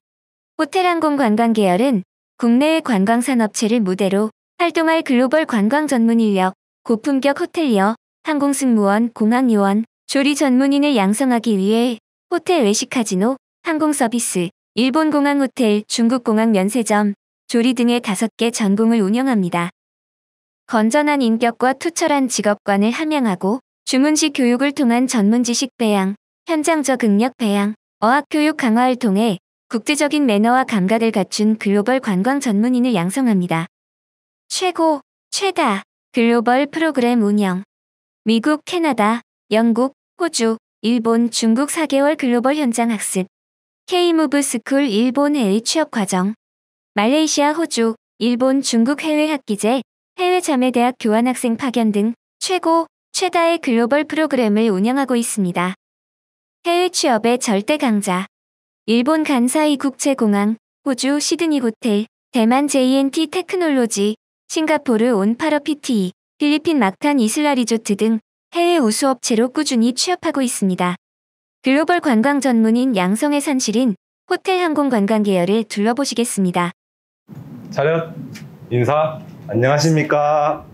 호텔항공관광 계열은 국내의 관광산업체를 무대로 활동할 글로벌 관광 전문 인력, 고품격 호텔리어, 항공승무원, 공항요원, 조리 전문인을 양성하기 위해 호텔 외식 카지노, 항공서비스, 일본 공항 호텔, 중국 공항 면세점, 조리 등의 5개 전공을 운영합니다. 건전한 인격과 투철한 직업관을 함양하고 주문식 교육을 통한 전문 지식 배양, 현장적 능력 배양, 어학교육 강화를 통해 국제적인 매너와 감각을 갖춘 글로벌 관광 전문인을 양성합니다. 최고, 최다, 글로벌 프로그램 운영. 미국, 캐나다, 영국, 호주, 일본, 중국 4개월 글로벌 현장 학습. K-무브 스쿨 일본 해외 취업 과정. 말레이시아, 호주, 일본, 중국 해외 학기제, 해외 자매대학 교환학생 파견 등 최고, 최다의 글로벌 프로그램을 운영하고 있습니다. 해외 취업의 절대 강자. 일본 간사이 국제공항, 호주 시드니 호텔, 대만 JNT 테크놀로지, 싱가포르 온파러 PTE, 필리핀 막탄 이슬라 리조트 등 해외 우수업체로 꾸준히 취업하고 있습니다. 글로벌 관광 전문인 양성의 산실인 호텔 항공관광 계열을 둘러보시겠습니다. 차렷, 인사, 안녕하십니까?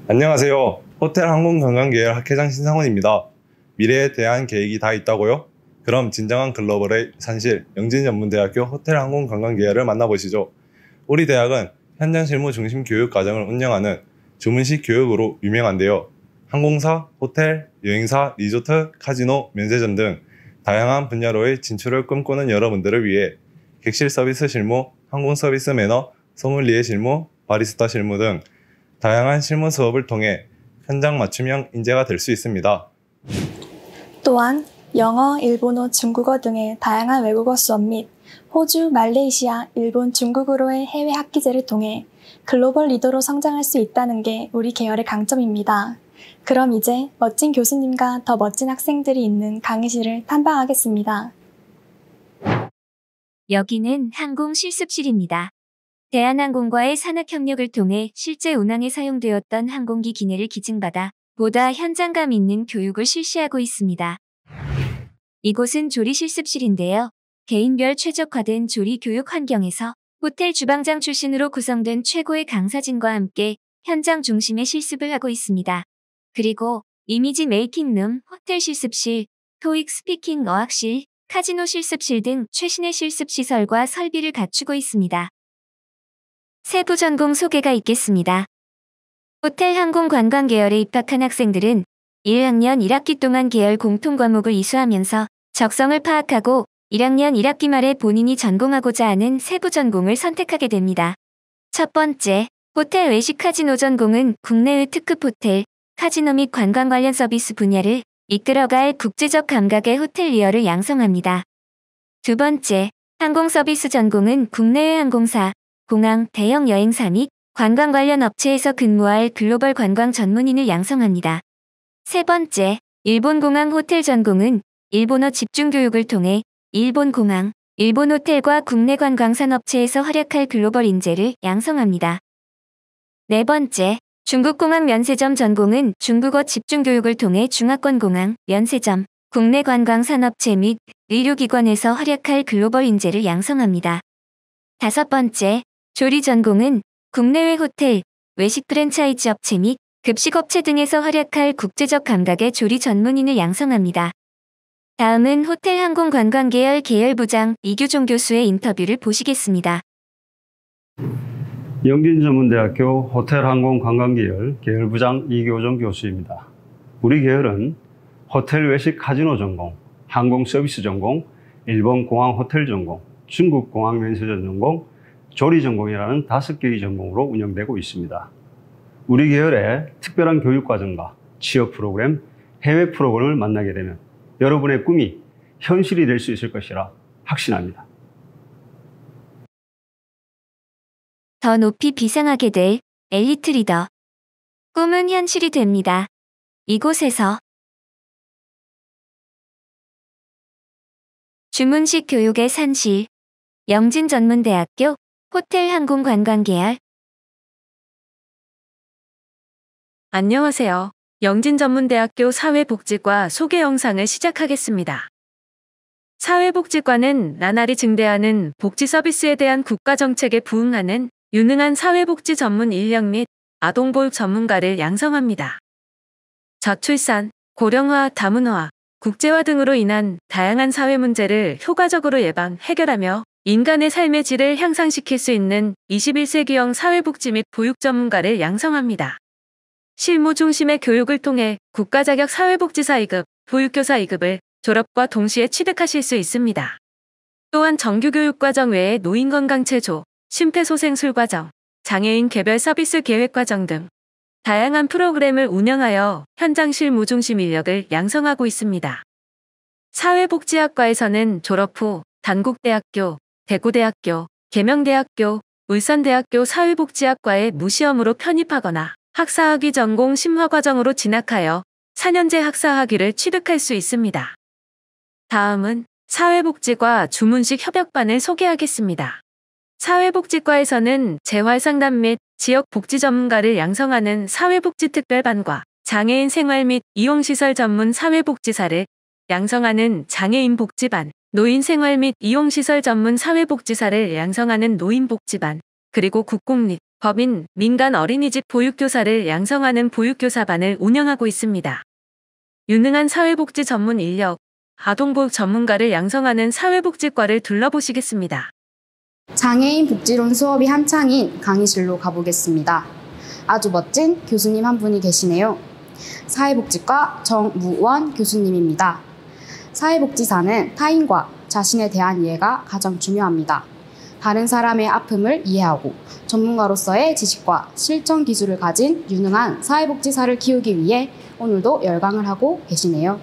안녕하세요. 호텔 항공관광 계열 학회장 신상훈입니다. 미래에 대한 계획이 다 있다고요? 그럼 진정한 글로벌의 산실, 영진전문대학교 호텔 항공관광 계열을 만나보시죠. 우리 대학은 현장 실무 중심 교육 과정을 운영하는 주문식 교육으로 유명한데요. 항공사, 호텔, 여행사, 리조트, 카지노, 면세점 등 다양한 분야로의 진출을 꿈꾸는 여러분들을 위해 객실 서비스 실무, 항공 서비스 매너, 소믈리에 실무, 바리스타 실무 등 다양한 실무 수업을 통해 현장 맞춤형 인재가 될 수 있습니다. 또한 영어, 일본어, 중국어 등의 다양한 외국어 수업 및 호주, 말레이시아, 일본, 중국으로의 해외 학기제를 통해 글로벌 리더로 성장할 수 있다는 게 우리 계열의 강점입니다. 그럼 이제 멋진 교수님과 더 멋진 학생들이 있는 강의실을 탐방하겠습니다. 여기는 항공 실습실입니다. 대한항공과의 산학협력을 통해 실제 운항에 사용되었던 항공기 기내를 기증받아 보다 현장감 있는 교육을 실시하고 있습니다. 이곳은 조리 실습실인데요. 개인별 최적화된 조리 교육 환경에서 호텔 주방장 출신으로 구성된 최고의 강사진과 함께 현장 중심의 실습을 하고 있습니다. 그리고 이미지 메이킹룸, 호텔 실습실, 토익 스피킹 어학실, 카지노 실습실 등 최신의 실습 시설과 설비를 갖추고 있습니다. 세부 전공 소개가 있겠습니다. 호텔 항공관광 계열에 입학한 학생들은 1학년 1학기 동안 계열 공통 과목을 이수하면서 적성을 파악하고 1학년 1학기 말에 본인이 전공하고자 하는 세부 전공을 선택하게 됩니다. 첫 번째, 호텔 외식 카지노 전공은 국내의 특급 호텔, 카지노 및 관광 관련 서비스 분야를 이끌어갈 국제적 감각의 호텔리어를 양성합니다. 두 번째, 항공 서비스 전공은 국내의 항공사, 공항, 대형 여행사 및 관광 관련 업체에서 근무할 글로벌 관광 전문인을 양성합니다. 세 번째, 일본 공항 호텔 전공은 일본어 집중 교육을 통해 일본 공항, 일본 호텔과 국내 관광산업체에서 활약할 글로벌 인재를 양성합니다. 네 번째, 중국공항 면세점 전공은 중국어 집중 교육을 통해 중화권 공항, 면세점, 국내 관광산업체 및 의료기관에서 활약할 글로벌 인재를 양성합니다. 다섯 번째, 조리 전공은 국내외 호텔, 외식 프랜차이즈 업체 및 급식업체 등에서 활약할 국제적 감각의 조리 전문인을 양성합니다. 다음은 호텔 항공관광 계열 계열부장 이규종 교수의 인터뷰를 보시겠습니다. 영진전문대학교 호텔항공관광계열 계열부장 이교정 교수입니다. 우리 계열은 호텔 외식 카지노 전공, 항공서비스 전공, 일본 공항 호텔 전공, 중국 공항 면세점 전공, 조리 전공이라는 5개의 전공으로 운영되고 있습니다. 우리 계열의 특별한 교육과정과 취업 프로그램, 해외 프로그램을 만나게 되면 여러분의 꿈이 현실이 될 수 있을 것이라 확신합니다. 더 높이 비상하게 될 엘리트 리더. 꿈은 현실이 됩니다. 이곳에서 주문식 교육의 산실, 영진전문대학교 호텔항공관광계열. 안녕하세요. 영진전문대학교 사회복지과 소개 영상을 시작하겠습니다. 사회복지과는 나날이 증대하는 복지 서비스에 대한 국가정책에 부응하는 유능한 사회복지 전문 인력 및 아동보육 전문가를 양성합니다. 저출산, 고령화, 다문화, 국제화 등으로 인한 다양한 사회 문제를 효과적으로 예방, 해결하며 인간의 삶의 질을 향상시킬 수 있는 21세기형 사회복지 및 보육 전문가를 양성합니다. 실무 중심의 교육을 통해 국가자격 사회복지사 2급, 보육교사 2급을 졸업과 동시에 취득하실 수 있습니다. 또한 정규교육과정 외에 노인건강체조, 심폐소생술과정, 장애인 개별 서비스 계획과정 등 다양한 프로그램을 운영하여 현장 실무 중심 인력을 양성하고 있습니다. 사회복지학과에서는 졸업 후 단국대학교, 대구대학교, 계명대학교, 울산대학교 사회복지학과에 무시험으로 편입하거나 학사학위 전공 심화과정으로 진학하여 4년제 학사학위를 취득할 수 있습니다. 다음은 사회복지과 주문식 협력반을 소개하겠습니다. 사회복지과에서는 재활상담 및 지역복지 전문가를 양성하는 사회복지특별반과 장애인 생활 및 이용시설 전문 사회복지사를 양성하는 장애인 복지반, 노인 생활 및 이용시설 전문 사회복지사를 양성하는 노인복지반, 그리고 국공립, 법인, 민간 어린이집 보육교사를 양성하는 보육교사반을 운영하고 있습니다. 유능한 사회복지 전문 인력, 아동보육 전문가를 양성하는 사회복지과를 둘러보시겠습니다. 장애인 복지론 수업이 한창인 강의실로 가보겠습니다. 아주 멋진 교수님 한 분이 계시네요. 사회복지과 정무원 교수님입니다. 사회복지사는 타인과 자신에 대한 이해가 가장 중요합니다. 다른 사람의 아픔을 이해하고 전문가로서의 지식과 실전 기술을 가진 유능한 사회복지사를 키우기 위해 오늘도 열강을 하고 계시네요.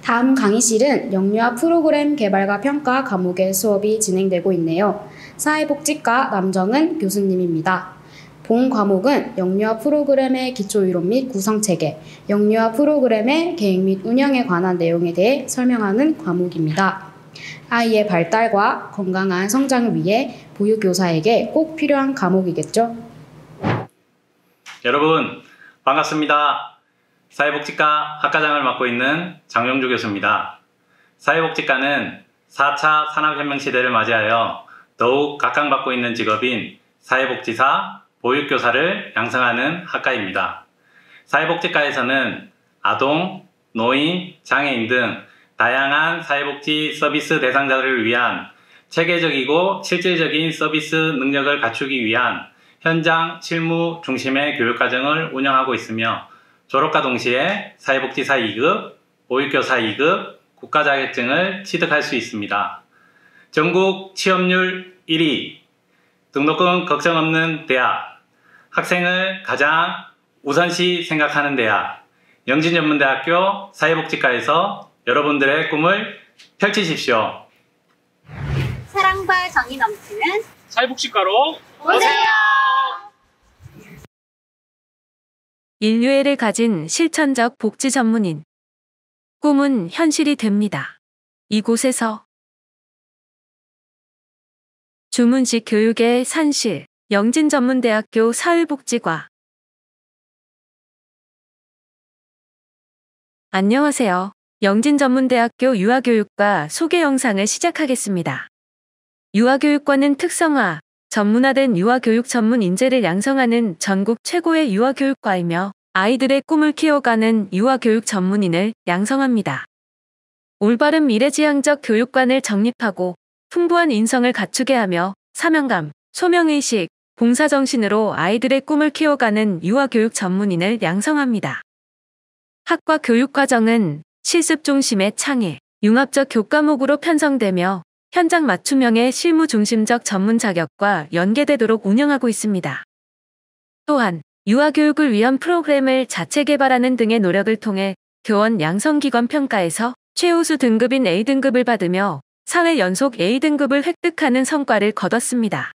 다음 강의실은 영유아 프로그램 개발과 평가 과목의 수업이 진행되고 있네요. 사회복지과 남정은 교수님입니다. 본 과목은 영유아 프로그램의 기초이론 및 구성체계, 영유아 프로그램의 계획 및 운영에 관한 내용에 대해 설명하는 과목입니다. 아이의 발달과 건강한 성장을 위해 보육교사에게 꼭 필요한 과목이겠죠? 여러분 반갑습니다. 사회복지과 학과장을 맡고 있는 장명주 교수입니다. 사회복지과는 4차 산업혁명 시대를 맞이하여 더욱 각광받고 있는 직업인 사회복지사, 보육교사를 양성하는 학과입니다. 사회복지과에서는 아동, 노인, 장애인 등 다양한 사회복지 서비스 대상자들을 위한 체계적이고 실질적인 서비스 능력을 갖추기 위한 현장 실무 중심의 교육과정을 운영하고 있으며 졸업과 동시에 사회복지사 2급, 보육교사 2급 국가 자격증을 취득할 수 있습니다. 전국 취업률 1위, 등록금 걱정 없는 대학, 학생을 가장 우선시 생각하는 대학, 영진전문대학교 사회복지과에서 여러분들의 꿈을 펼치십시오. 사랑과 정이 넘치는 사회복지과로 오세요! 인류애를 가진 실천적 복지 전문인. 꿈은 현실이 됩니다. 이곳에서 주문식 교육의 산실, 영진전문대학교 사회복지과. 안녕하세요. 영진전문대학교 유아교육과 소개 영상을 시작하겠습니다. 유아교육과는 특성화, 전문화된 유아교육 전문 인재를 양성하는 전국 최고의 유아교육과이며 아이들의 꿈을 키워가는 유아교육 전문인을 양성합니다. 올바른 미래지향적 교육관을 정립하고 풍부한 인성을 갖추게 하며 사명감, 소명의식, 봉사정신으로 아이들의 꿈을 키워가는 유아교육 전문인을 양성합니다. 학과 교육과정은 실습 중심의 창의, 융합적 교과목으로 편성되며 현장 맞춤형의 실무 중심적 전문 자격과 연계되도록 운영하고 있습니다. 또한 유아교육을 위한 프로그램을 자체 개발하는 등의 노력을 통해 교원 양성기관 평가에서 최우수 등급인 A등급을 받으며 사회 연속 A등급을 획득하는 성과를 거뒀습니다.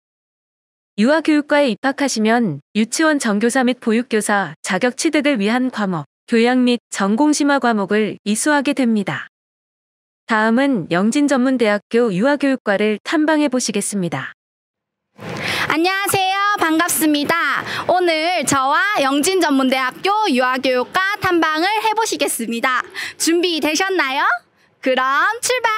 유아교육과에 입학하시면 유치원 정교사 및 보육교사 자격 취득을 위한 과목, 교양 및 전공심화 과목을 이수하게 됩니다. 다음은 영진전문대학교 유아교육과를 탐방해 보시겠습니다. 안녕하세요. 반갑습니다. 오늘 저와 영진전문대학교 유아교육과 탐방을 해보시겠습니다. 준비되셨나요? 그럼 출발!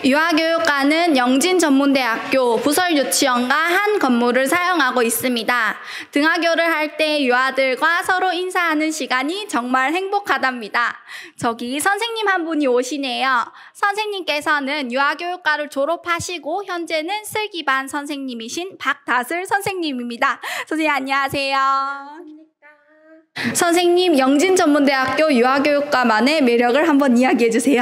유아교육과는 영진전문대학교 부설유치원과 한 건물을 사용하고 있습니다. 등하교를 할 때 유아들과 서로 인사하는 시간이 정말 행복하답니다. 저기 선생님 한 분이 오시네요. 선생님께서는 유아교육과를 졸업하시고 현재는 슬기반 선생님이신 박다슬 선생님입니다. 선생님 안녕하세요. 선생님, 영진전문대학교 유아교육과만의 매력을 한번 이야기해 주세요.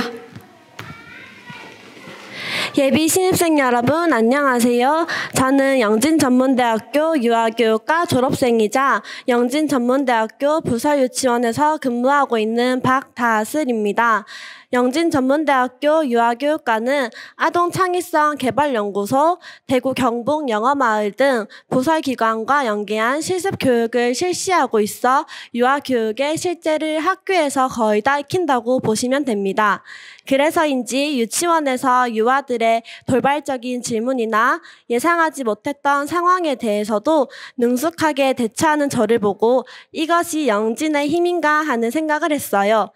예비 신입생 여러분 안녕하세요. 저는 영진전문대학교 유아교육과 졸업생이자 영진전문대학교 부설유치원에서 근무하고 있는 박다슬입니다. 영진전문대학교 유아교육과는 아동창의성 개발연구소, 대구 경북 영어마을 등 부설기관과 연계한 실습교육을 실시하고 있어 유아교육의 실제를 학교에서 거의 다 익힌다고 보시면 됩니다. 그래서인지 유치원에서 유아들의 돌발적인 질문이나 예상하지 못했던 상황에 대해서도 능숙하게 대처하는 저를 보고 이것이 영진의 힘인가 하는 생각을 했어요.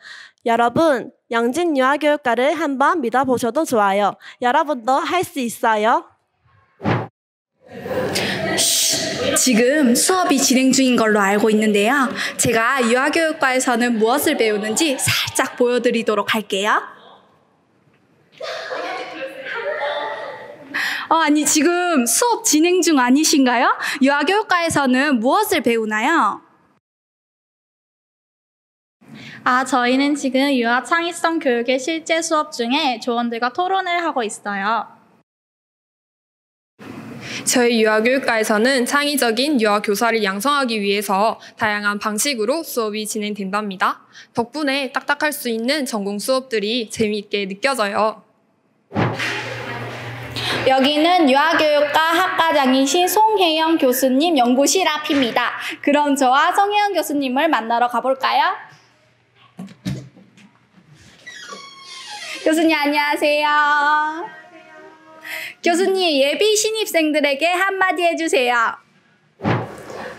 여러분, 영진 유아교육과를 한번 믿어보셔도 좋아요. 여러분도 할 수 있어요. 지금 수업이 진행 중인 걸로 알고 있는데요. 제가 유아교육과에서는 무엇을 배우는지 살짝 보여드리도록 할게요. 아니 지금 수업 진행 중 아니신가요? 유아교육과에서는 무엇을 배우나요? 저희는 지금 유아 창의성 교육의 실제 수업 중에 조원들과 토론을 하고 있어요. 저희 유아교육과에서는 창의적인 유아교사를 양성하기 위해서 다양한 방식으로 수업이 진행된답니다. 덕분에 딱딱할 수 있는 전공 수업들이 재미있게 느껴져요. 여기는 유아교육과 학과장이신 송혜영 교수님 연구실 앞입니다. 그럼 저와 송혜영 교수님을 만나러 가볼까요? 교수님 안녕하세요. 교수님 예비 신입생들에게 한마디 해주세요.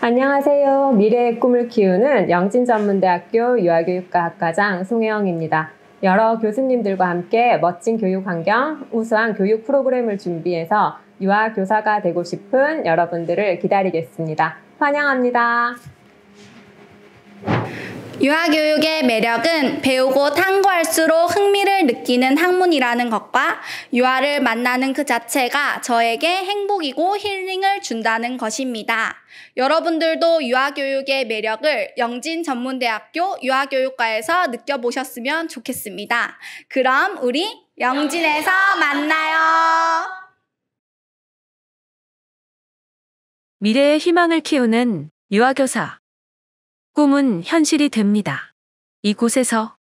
안녕하세요. 미래의 꿈을 키우는 영진전문대학교 유아교육과 학과장 송혜영입니다. 여러 교수님들과 함께 멋진 교육 환경, 우수한 교육 프로그램을 준비해서 유아교사가 되고 싶은 여러분들을 기다리겠습니다. 환영합니다. 유아교육의 매력은 배우고 탐구할수록 흥미를 느끼는 학문이라는 것과 유아를 만나는 그 자체가 저에게 행복이고 힐링을 준다는 것입니다. 여러분들도 유아교육의 매력을 영진전문대학교 유아교육과에서 느껴보셨으면 좋겠습니다. 그럼 우리 영진에서 만나요. 미래의 희망을 키우는 유아교사. 꿈은 현실이 됩니다. 이곳에서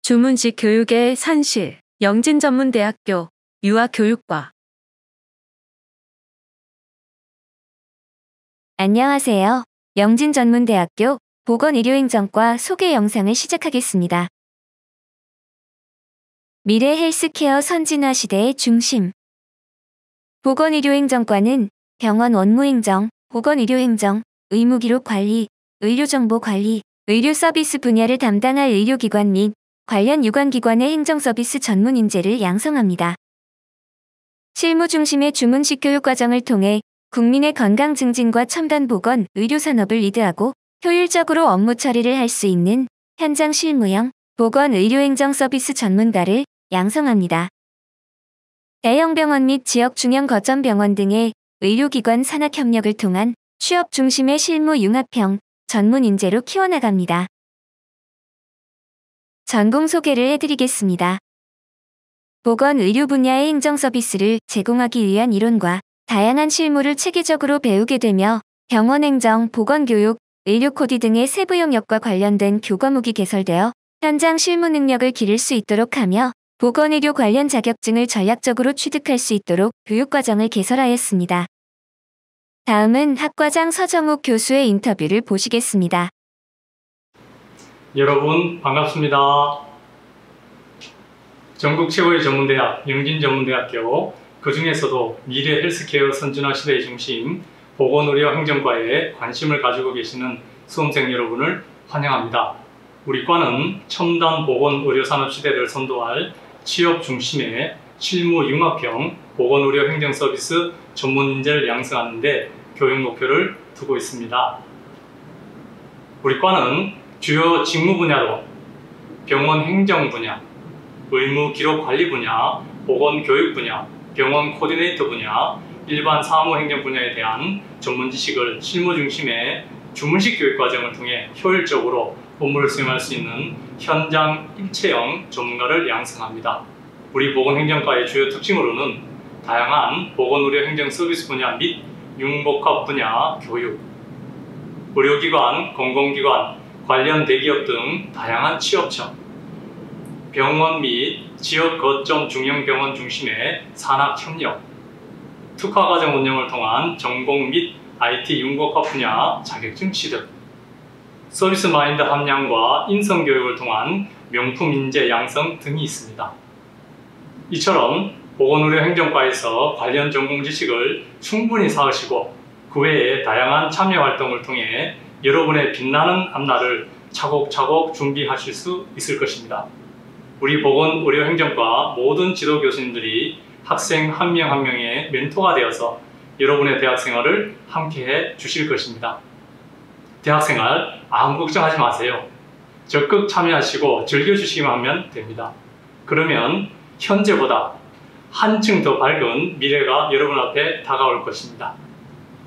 주문식 교육의 산실, 영진전문대학교 유아교육과. 안녕하세요. 영진전문대학교 보건의료행정과 소개 영상을 시작하겠습니다. 미래 헬스케어 선진화 시대의 중심. 보건의료행정과는 병원 원무행정, 보건의료행정, 의무기록 관리, 의료정보 관리, 의료 서비스 분야를 담당할 의료기관 및 관련 유관기관의 행정서비스 전문 인재를 양성합니다. 실무 중심의 주문식 교육과정을 통해 국민의 건강 증진과 첨단 보건, 의료 산업을 리드하고 효율적으로 업무 처리를 할 수 있는 현장 실무형 보건의료행정 서비스 전문가를 양성합니다. 대형 병원 및 지역 중형 거점 병원 등의 의료기관 산학 협력을 통한 취업 중심의 실무 융합형 전문 인재로 키워나갑니다. 전공 소개를 해드리겠습니다. 보건의료 분야의 행정 서비스를 제공하기 위한 이론과 다양한 실무를 체계적으로 배우게 되며 병원 행정, 보건교육, 의료 코디 등의 세부 영역과 관련된 교과목이 개설되어 현장 실무 능력을 기를 수 있도록 하며 보건의료 관련 자격증을 전략적으로 취득할 수 있도록 교육과정을 개설하였습니다. 다음은 학과장 서정욱 교수의 인터뷰를 보시겠습니다. 여러분 반갑습니다. 전국 최고의 전문대학 영진전문대학교, 그 중에서도 미래 헬스케어 선진화 시대의 중심 보건의료 행정과에 관심을 가지고 계시는 수험생 여러분을 환영합니다. 우리 과는 첨단 보건의료 산업 시대를 선도할 취업 중심의 실무 융합형 보건의료 행정 서비스 전문 인재를 양성하는 데 교육 목표를 두고 있습니다. 우리 과는 주요 직무 분야로 병원 행정 분야, 의무 기록 관리 분야, 보건 교육 분야, 병원 코디네이터 분야, 일반 사무 행정 분야에 대한 전문 지식을 실무 중심의 주문식 교육 과정을 통해 효율적으로 업무를 수행할 수 있는 현장 일체형 전문가를 양성합니다. 우리 보건행정과의 주요 특징으로는 다양한 보건의료 행정 서비스 분야 및 융복합 분야 교육, 의료기관, 공공기관, 관련 대기업 등 다양한 취업처, 병원 및 지역 거점 중형 병원 중심의 산학 협력, 특화과정 운영을 통한 전공 및 IT 융복합 분야 자격증 취득, 서비스 마인드 함량과 인성교육을 통한 명품 인재 양성 등이 있습니다. 이처럼 보건의료 행정과에서 관련 전공 지식을 충분히 쌓으시고 그 외에 다양한 참여 활동을 통해 여러분의 빛나는 앞날을 차곡차곡 준비하실 수 있을 것입니다. 우리 보건의료행정과 모든 지도 교수님들이 학생 한 명 한 명의 멘토가 되어서 여러분의 대학생활을 함께해 주실 것입니다. 대학생활 아무 걱정하지 마세요. 적극 참여하시고 즐겨주시기만 하면 됩니다. 그러면 현재보다 한층 더 밝은 미래가 여러분 앞에 다가올 것입니다.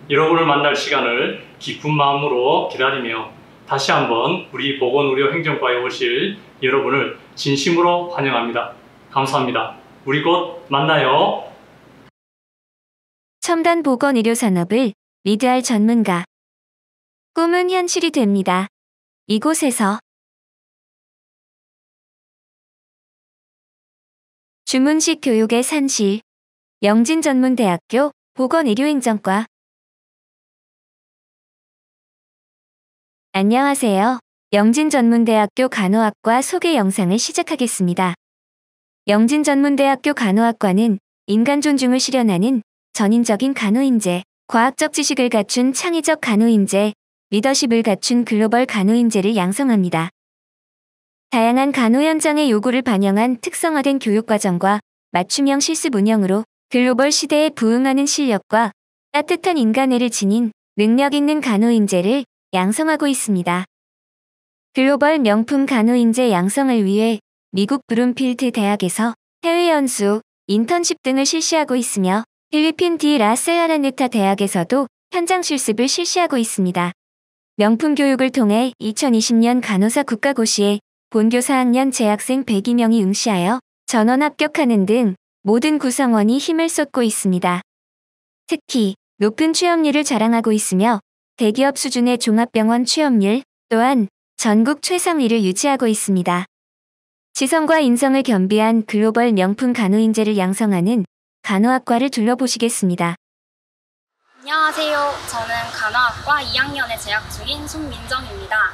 여러분을 만날 시간을 기쁜 마음으로 기다리며 다시 한번 우리 보건의료행정과에 오실 여러분을 진심으로 환영합니다. 감사합니다. 우리 곧 만나요. 첨단 보건의료 산업을 리드할 전문가. 꿈은 현실이 됩니다. 이곳에서 주문식 교육의 산실, 영진전문대학교 보건의료행정과. 안녕하세요. 영진전문대학교 간호학과 소개 영상을 시작하겠습니다. 영진전문대학교 간호학과는 인간 존중을 실현하는 전인적인 간호인재, 과학적 지식을 갖춘 창의적 간호인재, 리더십을 갖춘 글로벌 간호인재를 양성합니다. 다양한 간호 현장의 요구를 반영한 특성화된 교육과정과 맞춤형 실습 운영으로 글로벌 시대에 부응하는 실력과 따뜻한 인간애를 지닌 능력 있는 간호인재를 양성하고 있습니다. 글로벌 명품 간호인재 양성을 위해 미국 브룸필드 대학에서 해외 연수, 인턴십 등을 실시하고 있으며 필리핀 디 라셀아라네타 대학에서도 현장 실습을 실시하고 있습니다. 명품 교육을 통해 2020년 간호사 국가고시에 본교 4학년 재학생 102명이 응시하여 전원 합격하는 등 모든 구성원이 힘을 쏟고 있습니다. 특히 높은 취업률을 자랑하고 있으며 대기업 수준의 종합병원 취업률 또한 전국 최상위를 유지하고 있습니다. 지성과 인성을 겸비한 글로벌 명품 간호인재를 양성하는 간호학과를 둘러보시겠습니다. 안녕하세요. 저는 간호학과 2학년에 재학 중인 손민정입니다.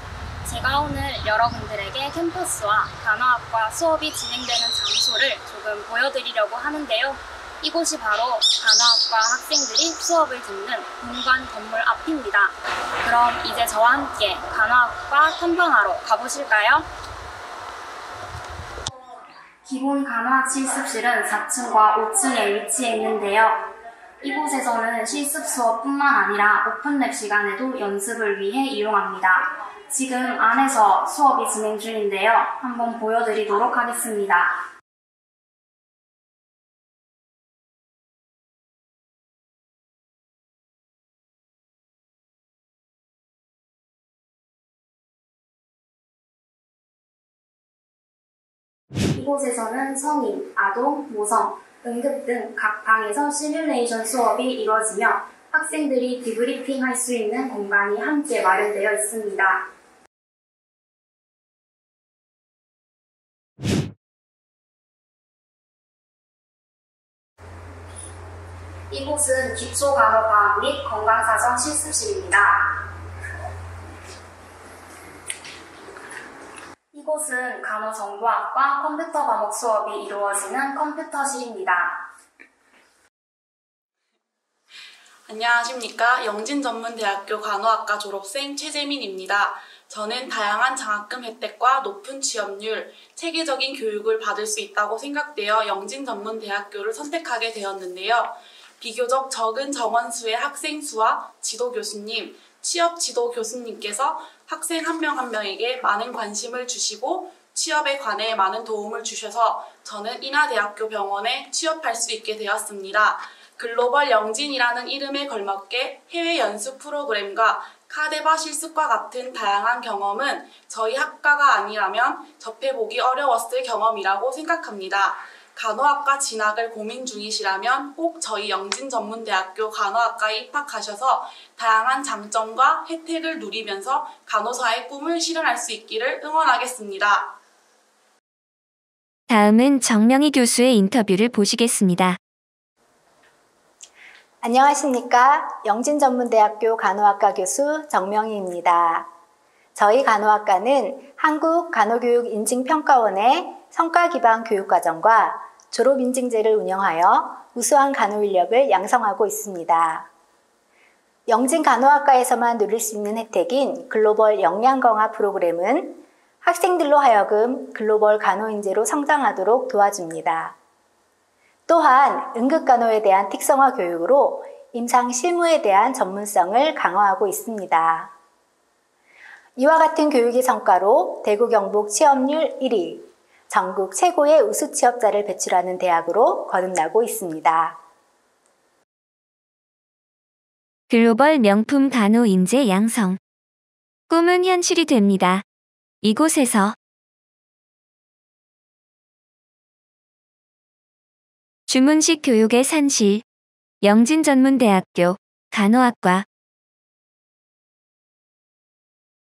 제가 오늘 여러분들에게 캠퍼스와 간호학과 수업이 진행되는 장소를 조금 보여드리려고 하는데요. 이곳이 바로 간호학과 학생들이 수업을 듣는 본관 건물 앞입니다. 그럼 이제 저와 함께 간호학과 탐방하러 가보실까요? 기본 간호학 실습실은 4층과 5층에 위치해 있는데요. 이곳에서는 실습 수업뿐만 아니라 오픈랩 시간에도 연습을 위해 이용합니다. 지금 안에서 수업이 진행 중인데요. 한번 보여드리도록 하겠습니다. 이곳에서는 성인, 아동, 모성, 응급 등 각 방에서 시뮬레이션 수업이 이루어지며 학생들이 디브리핑 할 수 있는 공간이 함께 마련되어 있습니다. 이곳은 기초간호과학 및 건강사정 실습실입니다. 이곳은 간호정보학과 컴퓨터 과목 수업이 이루어지는 컴퓨터실입니다. 안녕하십니까. 영진전문대학교 간호학과 졸업생 최재민입니다. 저는 다양한 장학금 혜택과 높은 취업률, 체계적인 교육을 받을 수 있다고 생각되어 영진전문대학교를 선택하게 되었는데요. 비교적 적은 정원수의 학생 수와 지도 교수님, 취업 지도 교수님께서 학생 한 명 한 명에게 많은 관심을 주시고 취업에 관해 많은 도움을 주셔서 저는 인하대학교 병원에 취업할 수 있게 되었습니다. 글로벌 영진이라는 이름에 걸맞게 해외 연수 프로그램과 카데바 실습과 같은 다양한 경험은 저희 학과가 아니라면 접해보기 어려웠을 경험이라고 생각합니다. 간호학과 진학을 고민 중이시라면 꼭 저희 영진전문대학교 간호학과에 입학하셔서 다양한 장점과 혜택을 누리면서 간호사의 꿈을 실현할 수 있기를 응원하겠습니다. 다음은 정명희 교수의 인터뷰를 보시겠습니다. 안녕하십니까. 영진전문대학교 간호학과 교수 정명희입니다. 저희 간호학과는 한국간호교육인증평가원의 성과기반 교육과정과 졸업인증제를 운영하여 우수한 간호인력을 양성하고 있습니다. 영진간호학과에서만 누릴 수 있는 혜택인 글로벌 역량강화 프로그램은 학생들로 하여금 글로벌 간호인재로 성장하도록 도와줍니다. 또한 응급간호에 대한 특성화 교육으로 임상 실무에 대한 전문성을 강화하고 있습니다. 이와 같은 교육의 성과로 대구 경북 취업률 1위, 전국 최고의 우수 취업자를 배출하는 대학으로 거듭나고 있습니다. 글로벌 명품 간호 인재 양성. 꿈은 현실이 됩니다. 이곳에서 주문식 교육의 산실, 영진전문대학교 간호학과